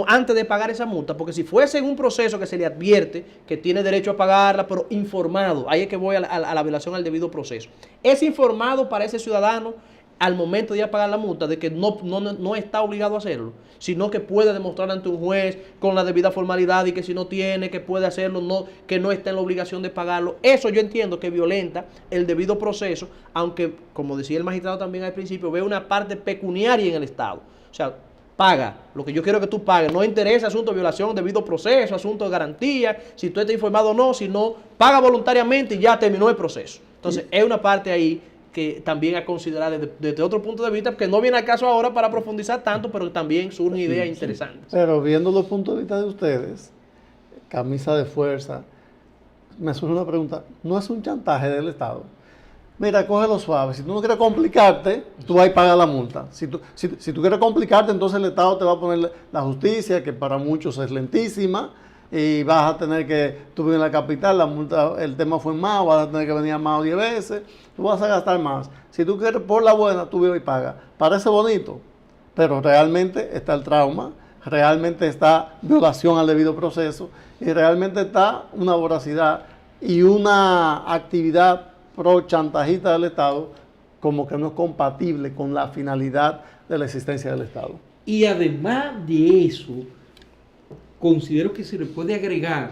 Speaker 1: antes de pagar esa multa? Porque si fuese en un proceso que se le advierte que tiene derecho a pagarla, pero informado, ahí es que voy a la violación al debido proceso. ¿Es informado para ese ciudadano al momento de ir a pagar la multa de que no está obligado a hacerlo, sino que puede demostrar ante un juez con la debida formalidad, y que si no tiene, que puede hacerlo, que no está en la obligación de pagarlo? Eso yo entiendo que violenta el debido proceso, aunque, como decía el magistrado también al principio, ve una parte pecuniaria en el Estado. O sea, paga lo que yo quiero que tú pagues, no interesa asunto de violación, debido proceso, asunto de garantía, si tú estás informado o no, sino paga voluntariamente y ya terminó el proceso. Entonces, es una parte ahí que también a considerar desde otro punto de vista, que no viene al caso ahora para profundizar tanto, pero también surgen ideas interesantes.
Speaker 3: Pero viendo los puntos de vista de ustedes, camisa de fuerza, me surge una pregunta, ¿no es un chantaje del Estado? Mira, cógelo suave. Si tú no quieres complicarte, tú vas y pagas la multa. Si tú quieres complicarte, entonces el Estado te va a poner la justicia, que para muchos es lentísima, y vas a tener que, tú vives en la capital, la multa, el tema fue más, vas a tener que venir a más 10 veces, tú vas a gastar más. Si tú quieres por la buena, tú vives y pagas. Parece bonito, pero realmente está el trauma, realmente está violación al debido proceso, y realmente está una voracidad y una actividad pro-chantajista del Estado, como que no es compatible con la finalidad de la existencia del Estado.
Speaker 2: Y además de eso, considero que se le puede agregar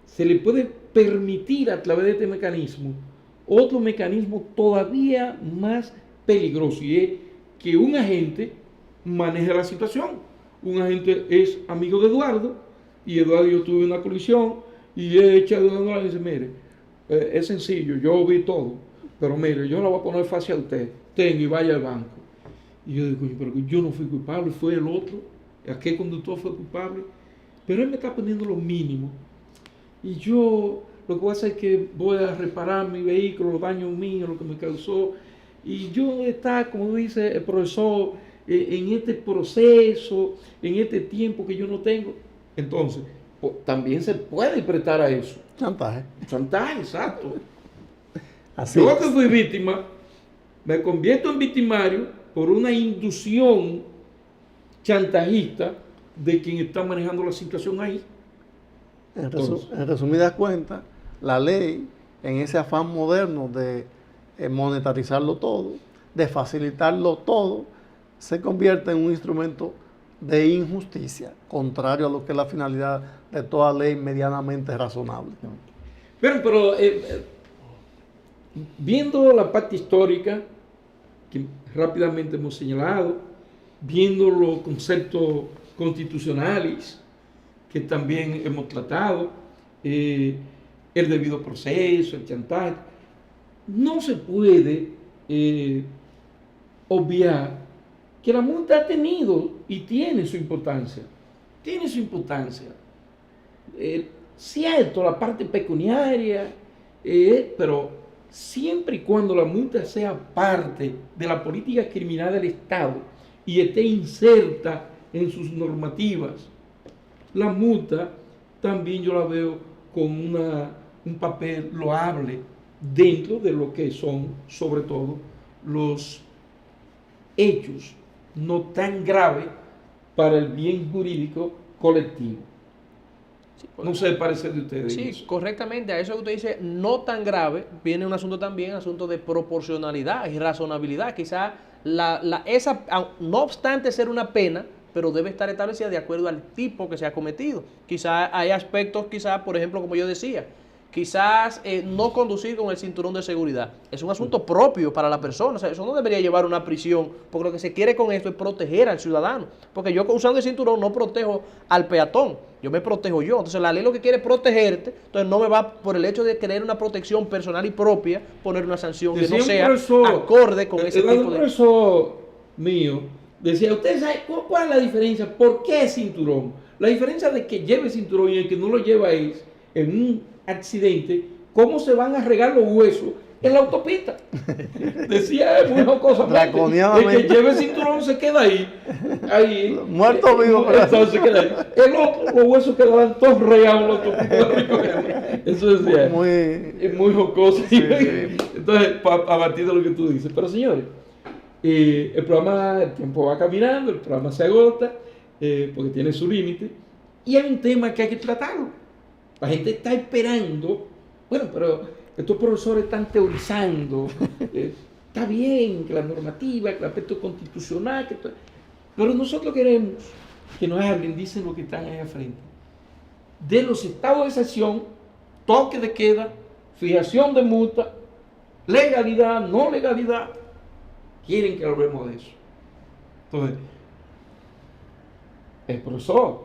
Speaker 2: se le puede permitir a través de este mecanismo otro mecanismo todavía más peligroso, y es que un agente maneje la situación. Un agente es amigo de Eduardo, y Eduardo y yo tuve una colisión, y he echado a Eduardo y dice, mire, es sencillo, yo vi todo, pero mire, yo la voy a poner fácil a usted, tenga y vaya al banco. Y yo digo, pero yo no fui culpable, fue el otro, aquel conductor fue culpable, pero él me está poniendo lo mínimo, y yo lo que voy a hacer es que voy a reparar mi vehículo, los daños míos, lo que me causó, y yo está, como dice el profesor, en este proceso, en este tiempo que yo no tengo. Entonces, también se puede prestar a eso.
Speaker 3: Chantaje.
Speaker 2: Chantaje, exacto.
Speaker 3: Así
Speaker 2: yo
Speaker 3: es.
Speaker 2: que fui víctima, me convierto en victimario por una inducción chantajista de quien está manejando la situación ahí.
Speaker 3: En resumidas cuentas, la ley, en ese afán moderno de monetarizarlo todo, de facilitarlo todo, se convierte en un instrumento de injusticia, contrario a lo que es la finalidad de toda ley medianamente razonable.
Speaker 2: Pero viendo la parte histórica, que rápidamente hemos señalado, viendo los conceptos constitucionales, que también hemos tratado, el debido proceso, el chantaje, no se puede obviar que la multa ha tenido y tiene su importancia. Tiene su importancia. Cierto, la parte pecuniaria, pero siempre y cuando la multa sea parte de la política criminal del Estado y esté inserta en sus normativas, la multa también yo la veo con un papel loable dentro de lo que son, sobre todo, los hechos no tan graves para el bien jurídico colectivo.
Speaker 1: Sí,
Speaker 2: No sé el parecer de ustedes.
Speaker 1: Sí, correctamente. A eso que usted dice, no tan grave, viene un asunto también, asunto de proporcionalidad y razonabilidad. Quizá no obstante ser una pena, pero debe estar establecida de acuerdo al tipo que se ha cometido. Quizá hay aspectos, por ejemplo, como yo decía, quizás no conducir con el cinturón de seguridad. Es un asunto propio para la persona. O sea, eso no debería llevar a una prisión, porque lo que se quiere con esto es proteger al ciudadano. Porque yo usando el cinturón no protejo al peatón, yo me protejo yo. Entonces la ley lo que quiere es protegerte, entonces no me va por el hecho de querer una protección personal y propia, poner una sanción que no sea acorde con ese tipo de...
Speaker 2: El profesor mío decía, ¿usted sabe cuál es la diferencia? ¿Por qué cinturón? La diferencia de que lleve cinturón y el que no lo lleva es en un accidente, ¿cómo se van a regar los huesos en la autopista? Decía muy jocosamente, el que lleve cinturón se queda ahí
Speaker 3: muerto vivo,
Speaker 2: entonces queda ahí. El otro, los huesos quedaban todos regados en la autopista. Eso decía, muy jocoso. Sí. Entonces, a partir de lo que tú dices, pero señores, el programa, el tiempo va caminando, el programa se agota, porque tiene su límite, y hay un tema que hay que tratarlo. La gente está esperando, bueno, pero estos profesores están teorizando, está bien que la normativa, que el aspecto constitucional, pero nosotros queremos que nos hablen, dicen los que están ahí al frente, de los estados de excepción, toque de queda, fijación de multa, legalidad, no legalidad, quieren que hablemos de eso. Entonces, el profesor,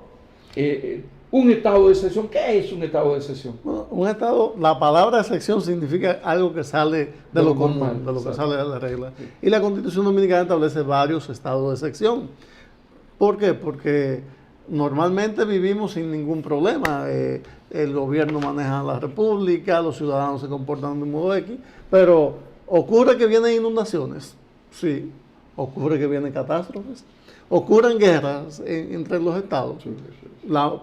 Speaker 2: un estado de excepción, ¿qué es un estado de excepción?
Speaker 3: Bueno, un estado, la palabra excepción significa algo que sale de lo común, normal, de lo que sale de la regla. Sí. Y la Constitución Dominicana establece varios estados de excepción. ¿Por qué? Porque normalmente vivimos sin ningún problema. El gobierno maneja la república, los ciudadanos se comportan de un modo X, pero ocurre que vienen inundaciones, sí, ocurre que vienen catástrofes, ocurren guerras entre los estados.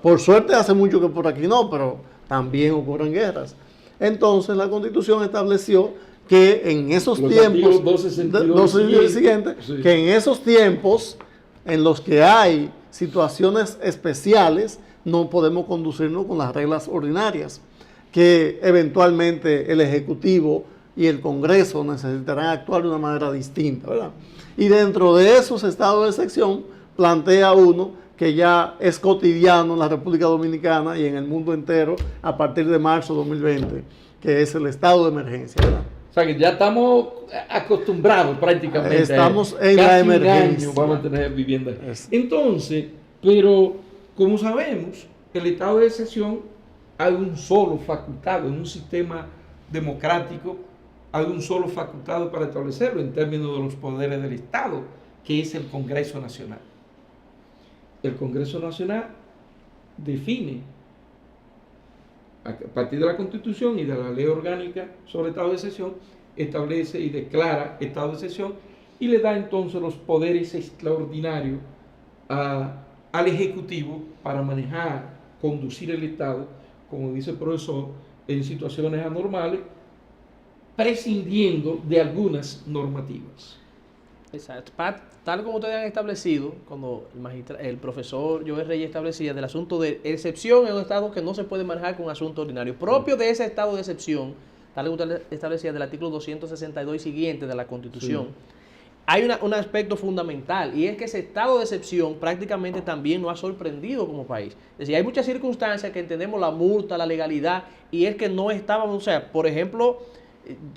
Speaker 3: Por suerte hace mucho que por aquí no, pero también ocurren guerras. Entonces la Constitución estableció que en esos tiempos, que en esos tiempos en los que hay situaciones especiales, no podemos conducirnos con las reglas ordinarias, que eventualmente el Ejecutivo y el Congreso necesitarán actuar de una manera distinta, ¿verdad? Y dentro de esos estados de excepción plantea uno que ya es cotidiano en la República Dominicana y en el mundo entero a partir de marzo de 2020, que es el estado de emergencia, ¿verdad?
Speaker 2: O sea que ya estamos acostumbrados prácticamente.
Speaker 3: Estamos en la emergencia.
Speaker 2: Un año vamos a tener vivienda. Entonces, pero como sabemos, el estado de excepción hay un solo facultado en un sistema democrático, hay un solo facultado para establecerlo en términos de los poderes del Estado, que es el Congreso Nacional. El Congreso Nacional define, a partir de la Constitución y de la Ley Orgánica sobre estado de excepción, establece y declara estado de excepción y le da entonces los poderes extraordinarios al Ejecutivo para manejar, conducir el Estado, como dice el profesor, en situaciones anormales, prescindiendo de algunas normativas.
Speaker 1: Exacto. Tal como ustedes han establecido, cuando el profesor Joel Reyes establecía del asunto de excepción en un estado que no se puede manejar con asunto ordinario, propio de ese estado de excepción, tal como usted establecía del artículo 262 y siguiente de la Constitución, hay un aspecto fundamental, y es que ese estado de excepción prácticamente también nos ha sorprendido como país. Es decir, hay muchas circunstancias que entendemos la multa, la legalidad, y es que no estábamos, o sea, por ejemplo,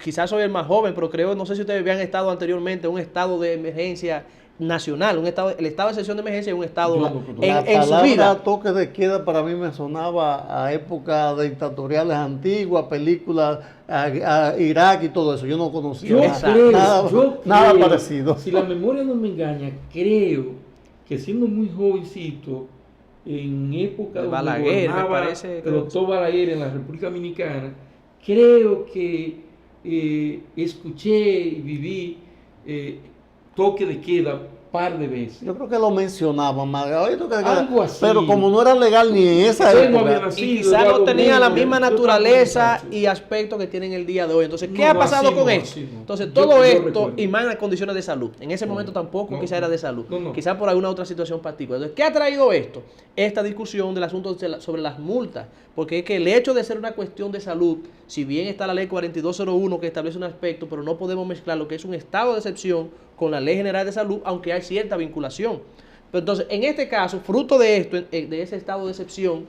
Speaker 1: quizás soy el más joven, pero creo, no sé si ustedes habían estado anteriormente en un estado de emergencia nacional, el estado de excepción de emergencia es un estado en su vida.
Speaker 3: Toque de queda para mí me sonaba a épocas dictatoriales antiguas, películas, a Irak y todo eso. Yo no conocía nada parecido.
Speaker 2: Si la memoria no me engaña, creo que siendo muy jovencito, en época
Speaker 1: de
Speaker 2: donde
Speaker 1: Balaguer,
Speaker 2: gobernaba
Speaker 1: me parece,
Speaker 2: el doctor Balaguer en la República Dominicana, creo que escuché y viví toque de queda par de veces.
Speaker 3: Yo creo que lo mencionaban,
Speaker 2: algo así.
Speaker 3: Pero como no era legal ni en esa época.
Speaker 1: Y quizás no tenía la misma naturaleza y aspecto que tienen el día de hoy. Entonces, ¿qué ha pasado con esto? Entonces, todo esto y más en condiciones de salud. En ese momento tampoco quizás era de salud. Quizás por alguna otra situación particular. Entonces, ¿qué ha traído esto? Esta discusión del asunto sobre las multas. Porque es que el hecho de ser una cuestión de salud, si bien está la ley 4201 que establece un aspecto, pero no podemos mezclar lo que es un estado de excepción con la Ley General de Salud, aunque hay cierta vinculación. Pero entonces, en este caso, fruto de esto, de ese estado de excepción,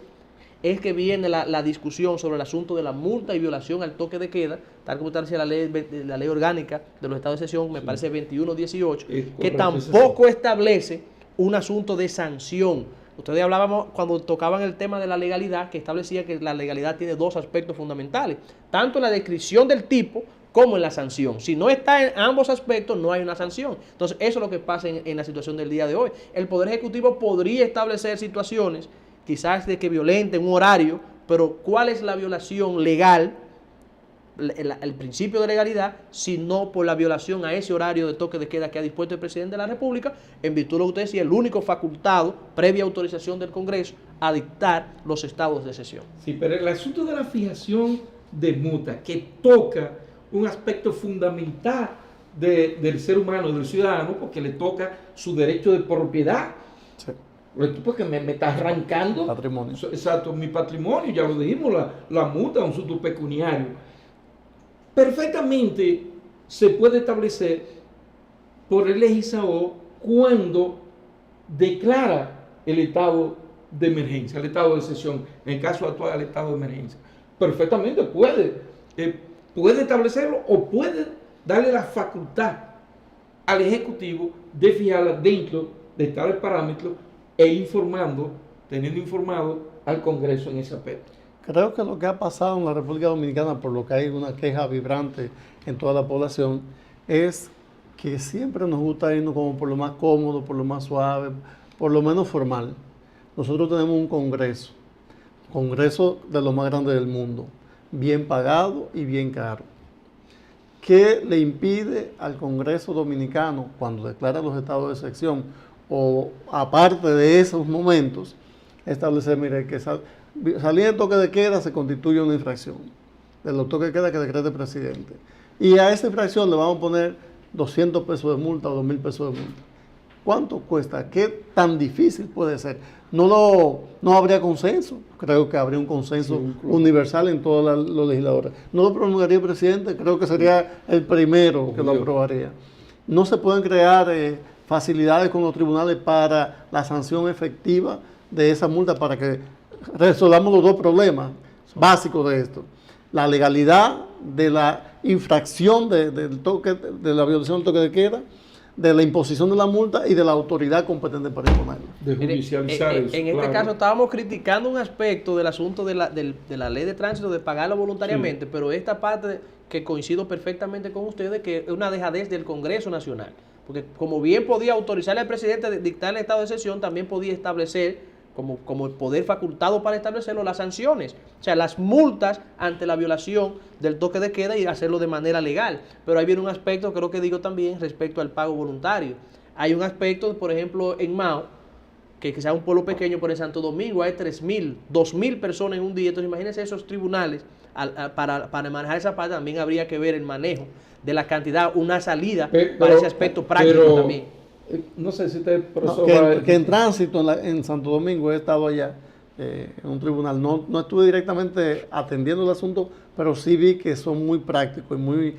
Speaker 1: es que viene la discusión sobre el asunto de la multa y violación al toque de queda, tal como establece la ley orgánica de los estados de excepción, me parece 2118, que tampoco establece un asunto de sanción. Ustedes hablábamos cuando tocaban el tema de la legalidad, que establecía que la legalidad tiene dos aspectos fundamentales, tanto en la descripción del tipo como en la sanción. Si no está en ambos aspectos, no hay una sanción. Entonces, eso es lo que pasa en la situación del día de hoy. El Poder Ejecutivo podría establecer situaciones, quizás de que violenten un horario, pero ¿cuál es la violación legal, el principio de legalidad, si no por la violación a ese horario de toque de queda que ha dispuesto el presidente de la República, en virtud de lo que usted decía, el único facultado, previa autorización del Congreso, a dictar los estados de excepción?
Speaker 2: Sí, pero el asunto de la fijación de multa, que toca un aspecto fundamental del ser humano, del ciudadano, porque le toca su derecho de propiedad.
Speaker 3: Sí.
Speaker 2: Porque me está arrancando
Speaker 3: patrimonio.
Speaker 2: Exacto, mi patrimonio, ya lo dijimos, la multa, un asunto pecuniario. Perfectamente se puede establecer por el legislador cuando declara el estado de emergencia, el estado de excepción, en el caso actual el estado de emergencia. Perfectamente puede establecerlo o puede darle la facultad al Ejecutivo de fijarla dentro de tales parámetros teniendo informado al Congreso en ese aspecto.
Speaker 3: Creo que lo que ha pasado en la República Dominicana, por lo que hay una queja vibrante en toda la población, es que siempre nos gusta irnos como por lo más cómodo, por lo más suave, por lo menos formal. Nosotros tenemos un congreso de lo más grande del mundo, bien pagado y bien caro. ¿Qué le impide al Congreso Dominicano, cuando declara los estados de excepción, o aparte de esos momentos, establecer, mire, que salir de toque de queda se constituye una infracción de los toques de queda que decrete el presidente? Y a esa infracción le vamos a poner 200 pesos de multa o 2,000 pesos de multa. ¿Cuánto cuesta? ¿Qué tan difícil puede ser? No habría consenso. Creo que habría un consenso universal en todos los legisladores. No lo promulgaría el presidente, creo que sería el primero que lo aprobaría. No se pueden crear facilidades con los tribunales para la sanción efectiva de esa multa, para que resolvamos los dos problemas básicos de esto: la legalidad de la infracción del toque, de la violación del toque de queda, de la imposición de la multa y de la autoridad competente para imponerla.
Speaker 2: De judicializar eso.
Speaker 1: En este caso estábamos criticando un aspecto del asunto de la ley de tránsito, de pagarlo voluntariamente, pero esta parte que coincido perfectamente con ustedes, que es una dejadez del Congreso Nacional, porque como bien podía autorizarle al presidente a dictar el estado de excepción, también podía establecer, como el poder facultado para establecerlo, las sanciones, o sea, las multas ante la violación del toque de queda, y hacerlo de manera legal. Pero ahí viene un aspecto, creo que digo también, respecto al pago voluntario. Hay un aspecto, por ejemplo, en Mao, que quizás un pueblo pequeño, pero en Santo Domingo hay 3,000, 2,000 personas en un día. Entonces imagínense esos tribunales, para manejar esa parte también habría que ver el manejo de la cantidad, una salida para ese aspecto práctico también.
Speaker 2: No sé si usted, profesor,
Speaker 3: que en tránsito en Santo Domingo he estado allá en un tribunal. No estuve directamente atendiendo el asunto, pero sí vi que son muy prácticos y muy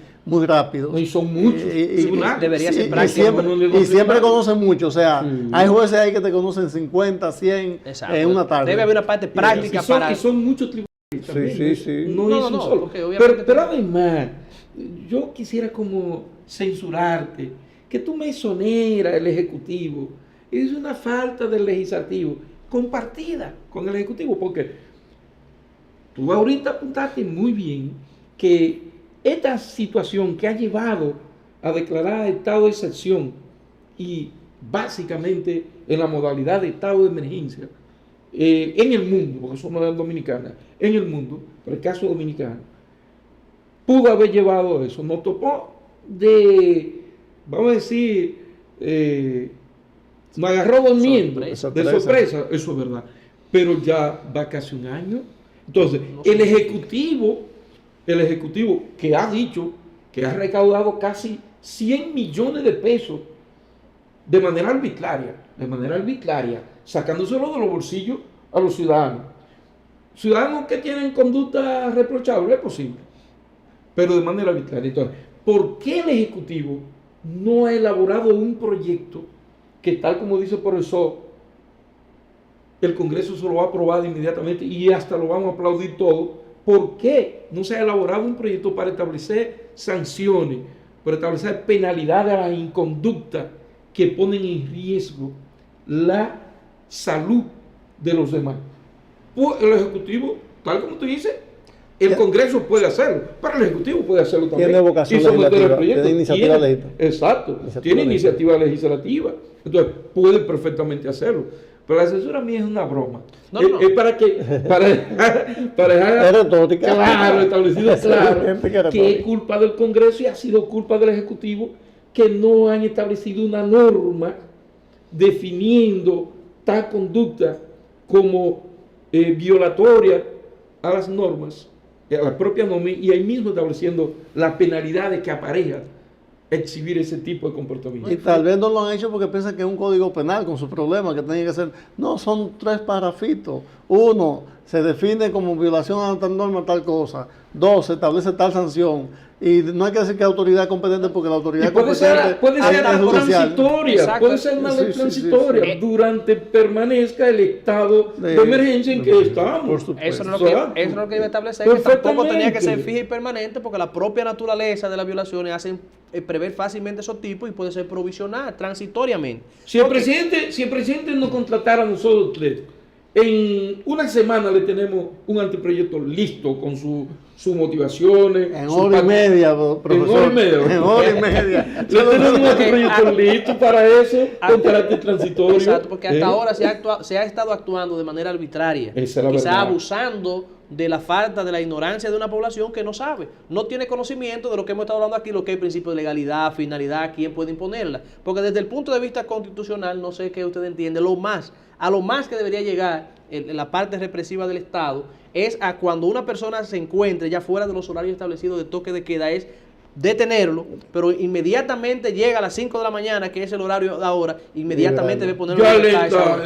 Speaker 3: rápidos.
Speaker 2: Y son muchos tribunales.
Speaker 1: Debería ser práctico.
Speaker 3: Y siempre conocen mucho. O sea, hay jueces ahí que te conocen 50, 100 en una tarde.
Speaker 1: Debe haber una parte práctica
Speaker 2: y son muchos tribunales también.
Speaker 3: Sí.
Speaker 2: No, pero además, yo quisiera como censurarte, que tú me exoneras el Ejecutivo. Es una falta del Legislativo compartida con el Ejecutivo, porque tú ahorita apuntaste muy bien que esta situación que ha llevado a declarar estado de excepción y básicamente en la modalidad de estado de emergencia en el mundo, porque somos de Dominicana, en el mundo, pero el caso dominicano, pudo haber llevado eso, nos topó de, vamos a decir, nos agarró durmiendo, de sorpresa, eso es verdad, pero ya va casi un año. Entonces, el Ejecutivo que ha dicho que ha recaudado casi 100 millones de pesos de manera arbitraria, sacándoselo de los bolsillos a los ciudadanos. Ciudadanos que tienen conducta reprochable, es posible, pero de manera arbitraria. Entonces, ¿por qué el Ejecutivo no ha elaborado un proyecto que, tal como dice el profesor, el Congreso se lo va a aprobar inmediatamente y hasta lo vamos a aplaudir todo? ¿Por qué no se ha elaborado un proyecto para establecer sanciones, para establecer penalidades a la inconducta que ponen en riesgo la salud de los demás? Pues el Ejecutivo, tal como tú dices, el Congreso puede hacerlo, pero el Ejecutivo puede hacerlo también.
Speaker 3: Tiene vocación legislativa, tiene iniciativa legislativa.
Speaker 2: Exacto, tiene iniciativa legislativa. Entonces, puede perfectamente hacerlo. Pero la censura mía es una broma. Es para dejar
Speaker 3: retórica.
Speaker 2: Claro, establecido claro que es culpa del Congreso y ha sido culpa del Ejecutivo que no han establecido una norma definiendo tal conducta como violatoria a las normas, a la propia norma, y ahí mismo estableciendo las penalidades que aparejan exhibir ese tipo de comportamiento.
Speaker 3: Y tal vez no lo han hecho porque piensan que es un código penal con sus problemas, que tienen que ser. No, son 3 párrafitos. 1, se define como violación a tal norma tal cosa. 2, se establece tal sanción. Y no hay que decir que es autoridad competente, porque la autoridad
Speaker 2: puede
Speaker 3: competente
Speaker 2: puede ser transitoria,
Speaker 1: Exacto.
Speaker 2: Puede ser una ley transitoria durante permanezca el estado de emergencia en que estamos.
Speaker 3: Por supuesto.
Speaker 1: Eso es lo que iba a establecer, que tampoco tenía que ser fija y permanente, porque la propia naturaleza de las violaciones hacen prever fácilmente esos tipos y puede ser provisional, transitoriamente.
Speaker 2: Si el presidente nos contratara a nosotros 3, en una semana le tenemos un anteproyecto listo con sus motivaciones.
Speaker 3: En hora y media, profesor. En hora y media.
Speaker 2: Le tenemos un anteproyecto listo para eso, con carácter transitorio.
Speaker 1: Exacto, porque hasta ahora se ha estado actuando de manera arbitraria.
Speaker 2: Esa es la
Speaker 1: quizás
Speaker 2: verdad.
Speaker 1: abusando de la falta, de la ignorancia de una población que no sabe, no tiene conocimiento de lo que hemos estado hablando aquí, lo que es el principio de legalidad, finalidad, quién puede imponerla. Porque desde el punto de vista constitucional, no sé qué usted entiende, a lo más que debería llegar en la parte represiva del Estado es a cuando una persona se encuentre ya fuera de los horarios establecidos de toque de queda, es detenerlo, pero inmediatamente llega a las 5 de la mañana, que es el horario de ahora, inmediatamente debe ponerlo en libertad.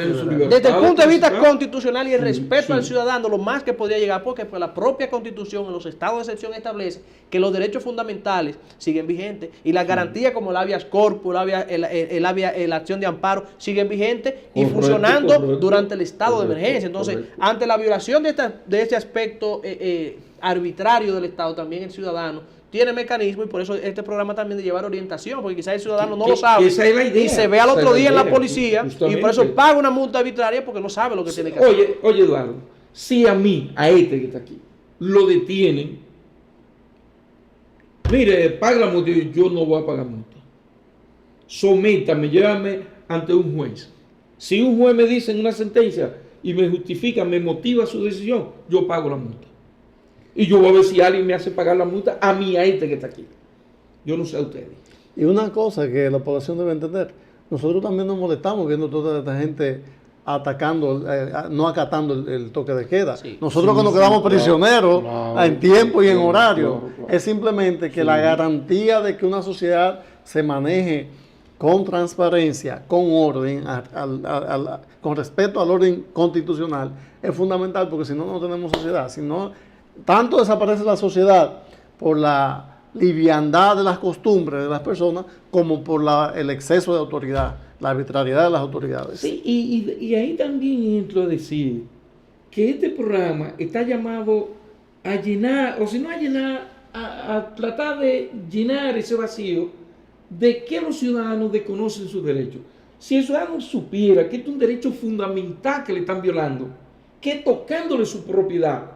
Speaker 1: Desde el punto de vista constitucional y el respeto al ciudadano, lo más que podría llegar, porque pues, la propia Constitución en los estados de excepción establece que los derechos fundamentales siguen vigentes y las garantías como el habeas corpus, la acción de amparo siguen vigentes y funcionando durante el estado de emergencia. Entonces, ante la violación de este aspecto arbitrario del Estado, también el ciudadano tiene mecanismo, y por eso este programa también de llevar orientación, porque quizás el ciudadano no lo sabe
Speaker 2: esa es la idea,
Speaker 1: y se ve al otro día en la policía
Speaker 2: justamente.
Speaker 1: Y por eso paga una multa arbitraria porque no sabe lo que tiene que hacer.
Speaker 2: Oye Eduardo, si a mí, a este que está aquí, lo detienen, mire, paga la multa, y yo no voy a pagar multa. Sométame, llévame ante un juez. Si un juez me dice en una sentencia y me justifica, me motiva su decisión, yo pago la multa. Y yo voy a ver si alguien me hace pagar la multa a mí, a este que está aquí. Yo no sé a ustedes.
Speaker 3: Y una cosa que la población debe entender, nosotros también nos molestamos viendo toda esta gente atacando, no acatando el toque de queda. Sí. Nosotros cuando quedamos prisioneros en tiempo y en horario, es simplemente que la garantía de que una sociedad se maneje con transparencia, con orden, con respeto al orden constitucional, es fundamental, porque si no, no tenemos sociedad. Si no, tanto desaparece la sociedad por la liviandad de las costumbres de las personas, como por el exceso de autoridad, la arbitrariedad de las autoridades.
Speaker 2: Sí, y ahí también entro a decir que este programa está llamado a llenar, o si no a llenar, a tratar de llenar ese vacío de que los ciudadanos desconocen sus derechos. Si el ciudadano supiera que es un derecho fundamental que le están violando, que tocándole su propiedad,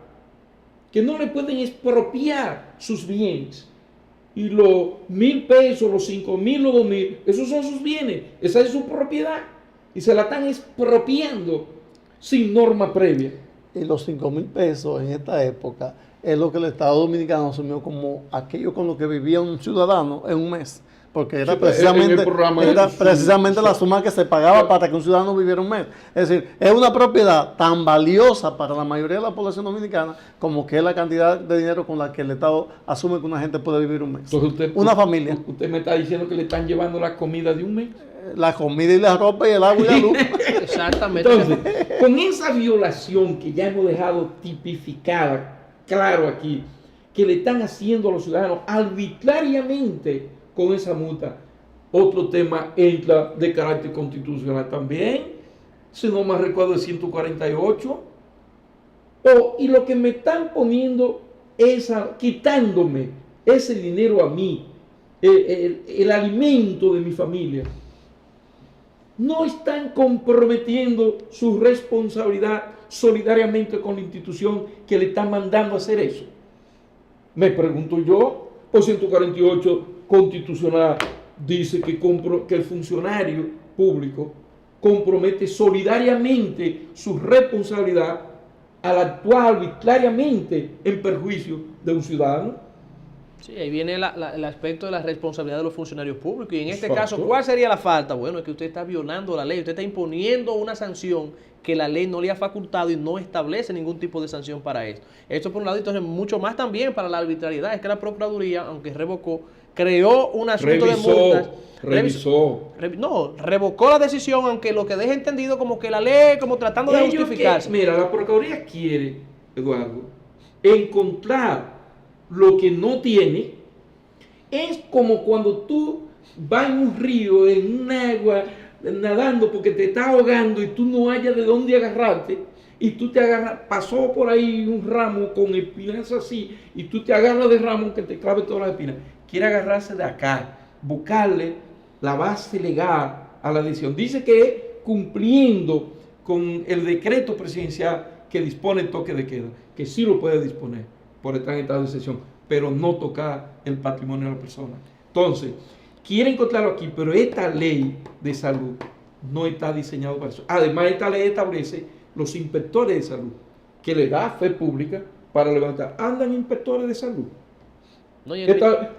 Speaker 2: que no le pueden expropiar sus bienes, y los 1,000 pesos, los 5,000, los 2,000, esos son sus bienes, esa es su propiedad, y se la están expropiando sin norma previa.
Speaker 3: Y los 5,000 pesos en esta época es lo que el Estado Dominicano asumió como aquello con lo que vivía un ciudadano en un mes. Porque era precisamente la suma que se pagaba para que un ciudadano viviera un mes. Es decir, es una propiedad tan valiosa para la mayoría de la población dominicana como que es la cantidad de dinero con la que el Estado asume que una gente puede vivir un mes.
Speaker 2: Entonces
Speaker 3: una familia.
Speaker 2: Usted me está diciendo que le están llevando la comida de un mes.
Speaker 3: La comida y la ropa y el agua y la luz.
Speaker 1: Exactamente.
Speaker 2: Entonces, con esa violación que ya hemos dejado tipificada, claro aquí, que le están haciendo a los ciudadanos arbitrariamente con esa multa, otro tema entra de carácter constitucional también, si no me recuerdo el 148, y lo que me están poniendo es quitándome ese dinero a mí, el alimento de mi familia. No están comprometiendo su responsabilidad solidariamente con la institución que le está mandando a hacer eso. Me pregunto yo, por 148 constitucional dice que el funcionario público compromete solidariamente su responsabilidad al actuar arbitrariamente en perjuicio de un ciudadano.
Speaker 1: Sí, ahí viene el aspecto de la responsabilidad de los funcionarios públicos. Y en este caso, ¿cuál sería la falta? Bueno, es que usted está violando la ley, usted está imponiendo una sanción que la ley no le ha facultado y no establece ningún tipo de sanción para esto. Esto por un lado, entonces, mucho más también para la arbitrariedad. Es que la Procuraduría, aunque revocó, creó un asunto de multas. Revocó la decisión, aunque lo que deja entendido como que la ley, como tratando de justificarse.
Speaker 2: Mira, la Procuraduría quiere, Eduardo, encontrar lo que no tiene. Es como cuando tú vas en un río, en un agua, nadando porque te está ahogando y tú no hayas de dónde agarrarte, y tú te agarras, pasó por ahí un ramo con espinas así, y tú te agarras del ramo que te clave todas las espinas. Quiere agarrarse de acá, buscarle la base legal a la decisión. Dice que es cumpliendo con el decreto presidencial que dispone el toque de queda, que sí lo puede disponer por estar en estado de excepción, pero no tocar el patrimonio de la persona. Entonces, quieren encontrarlo aquí, pero esta ley de salud no está diseñada para eso. Además, esta ley establece los inspectores de salud, que le da fe pública para levantar. Andan inspectores de salud.
Speaker 1: No,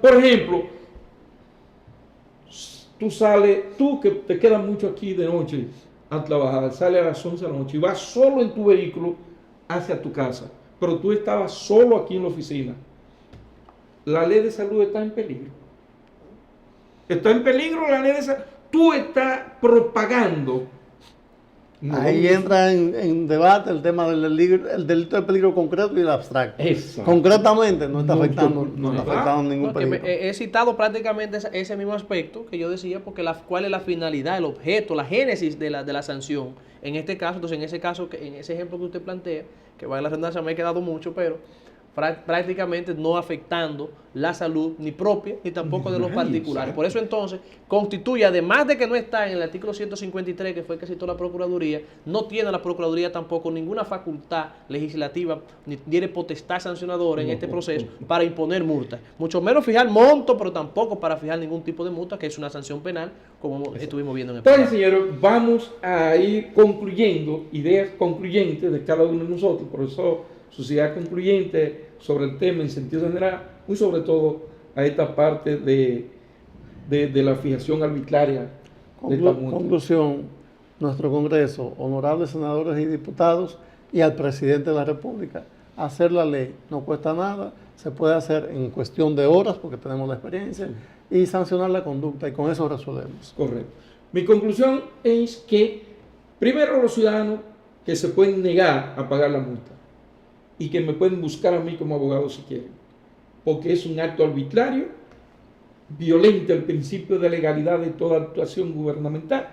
Speaker 2: por ejemplo, tú que te quedas mucho aquí de noche a trabajar, sales a las 11 de la noche y vas solo en tu vehículo hacia tu casa, pero tú estabas solo aquí en la oficina. La ley de salud está en peligro. Está en peligro la ley de salud. Tú estás propagando.
Speaker 3: Ahí entra en debate el tema del delito de peligro concreto y el abstracto.
Speaker 2: Exacto.
Speaker 3: Concretamente no está afectando ningún peligro.
Speaker 1: He citado prácticamente ese mismo aspecto que yo decía, porque cuál es la finalidad, el objeto, la génesis de la sanción. En este caso, entonces en ese ejemplo que usted plantea, que vale la redundancia, me he quedado mucho, pero prácticamente no afectando la salud ni propia ni tampoco de los particulares. Por eso entonces constituye, además de que no está en el artículo 153 que fue el que citó la Procuraduría, no tiene la Procuraduría tampoco ninguna facultad legislativa ni tiene potestad sancionadora en este proceso para imponer multas, mucho menos fijar monto, pero tampoco para fijar ningún tipo de multa, que es una sanción penal, como estuvimos viendo en el
Speaker 2: programa. Entonces, señores, vamos a ir concluyendo ideas concluyentes de cada uno de nosotros, por eso sociedad concluyente sobre el tema en sentido general, muy sobre todo a esta parte de la fijación arbitraria de esta multa.
Speaker 3: Conclusión, nuestro Congreso, honorables senadores y diputados, y al presidente de la República, hacer la ley no cuesta nada, se puede hacer en cuestión de horas porque tenemos la experiencia, y sancionar la conducta, y con eso resolvemos.
Speaker 2: Correcto. Mi conclusión es que primero los ciudadanos que se pueden negar a pagar la multa y que me pueden buscar a mí como abogado si quieren, porque es un acto arbitrario, violenta el principio de legalidad de toda actuación gubernamental,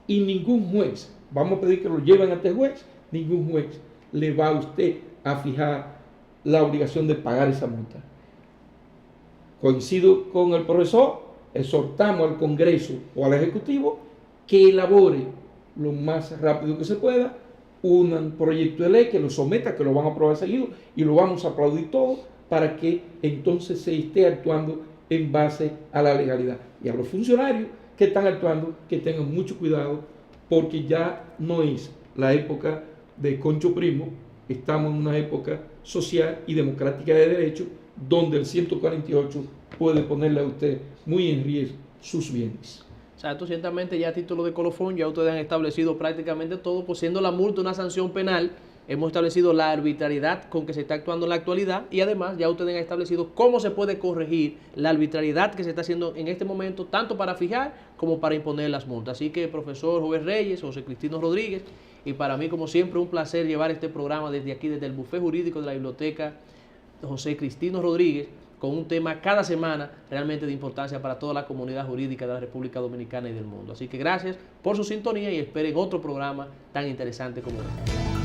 Speaker 2: y ningún juez, vamos a pedir que lo lleven ante juez, ningún juez le va a usted a fijar la obligación de pagar esa multa. coincido con el profesor, exhortamos al Congreso o al Ejecutivo que elabore lo más rápido que se pueda un proyecto de ley, que lo someta, que lo van a aprobar seguido y lo vamos a aplaudir todos para que entonces se esté actuando en base a la legalidad. Y a los funcionarios que están actuando, que tengan mucho cuidado, porque ya no es la época de Concho Primo, estamos en una época social y democrática de derecho, donde el 148 puede ponerle a usted muy en riesgo sus bienes.
Speaker 1: Exacto, ciertamente ya a título de colofón ya ustedes han establecido prácticamente todo, pues siendo la multa una sanción penal, hemos establecido la arbitrariedad con que se está actuando en la actualidad y además ya ustedes han establecido cómo se puede corregir la arbitrariedad que se está haciendo en este momento, tanto para fijar como para imponer las multas. Así que, profesor Joven Reyes, José Cristino Rodríguez, y para mí, como siempre, un placer llevar este programa desde aquí, desde el Bufete Jurídico de la Biblioteca José Cristino Rodríguez, con un tema cada semana realmente de importancia para toda la comunidad jurídica de la República Dominicana y del mundo. Así que gracias por su sintonía y esperen otro programa tan interesante como este.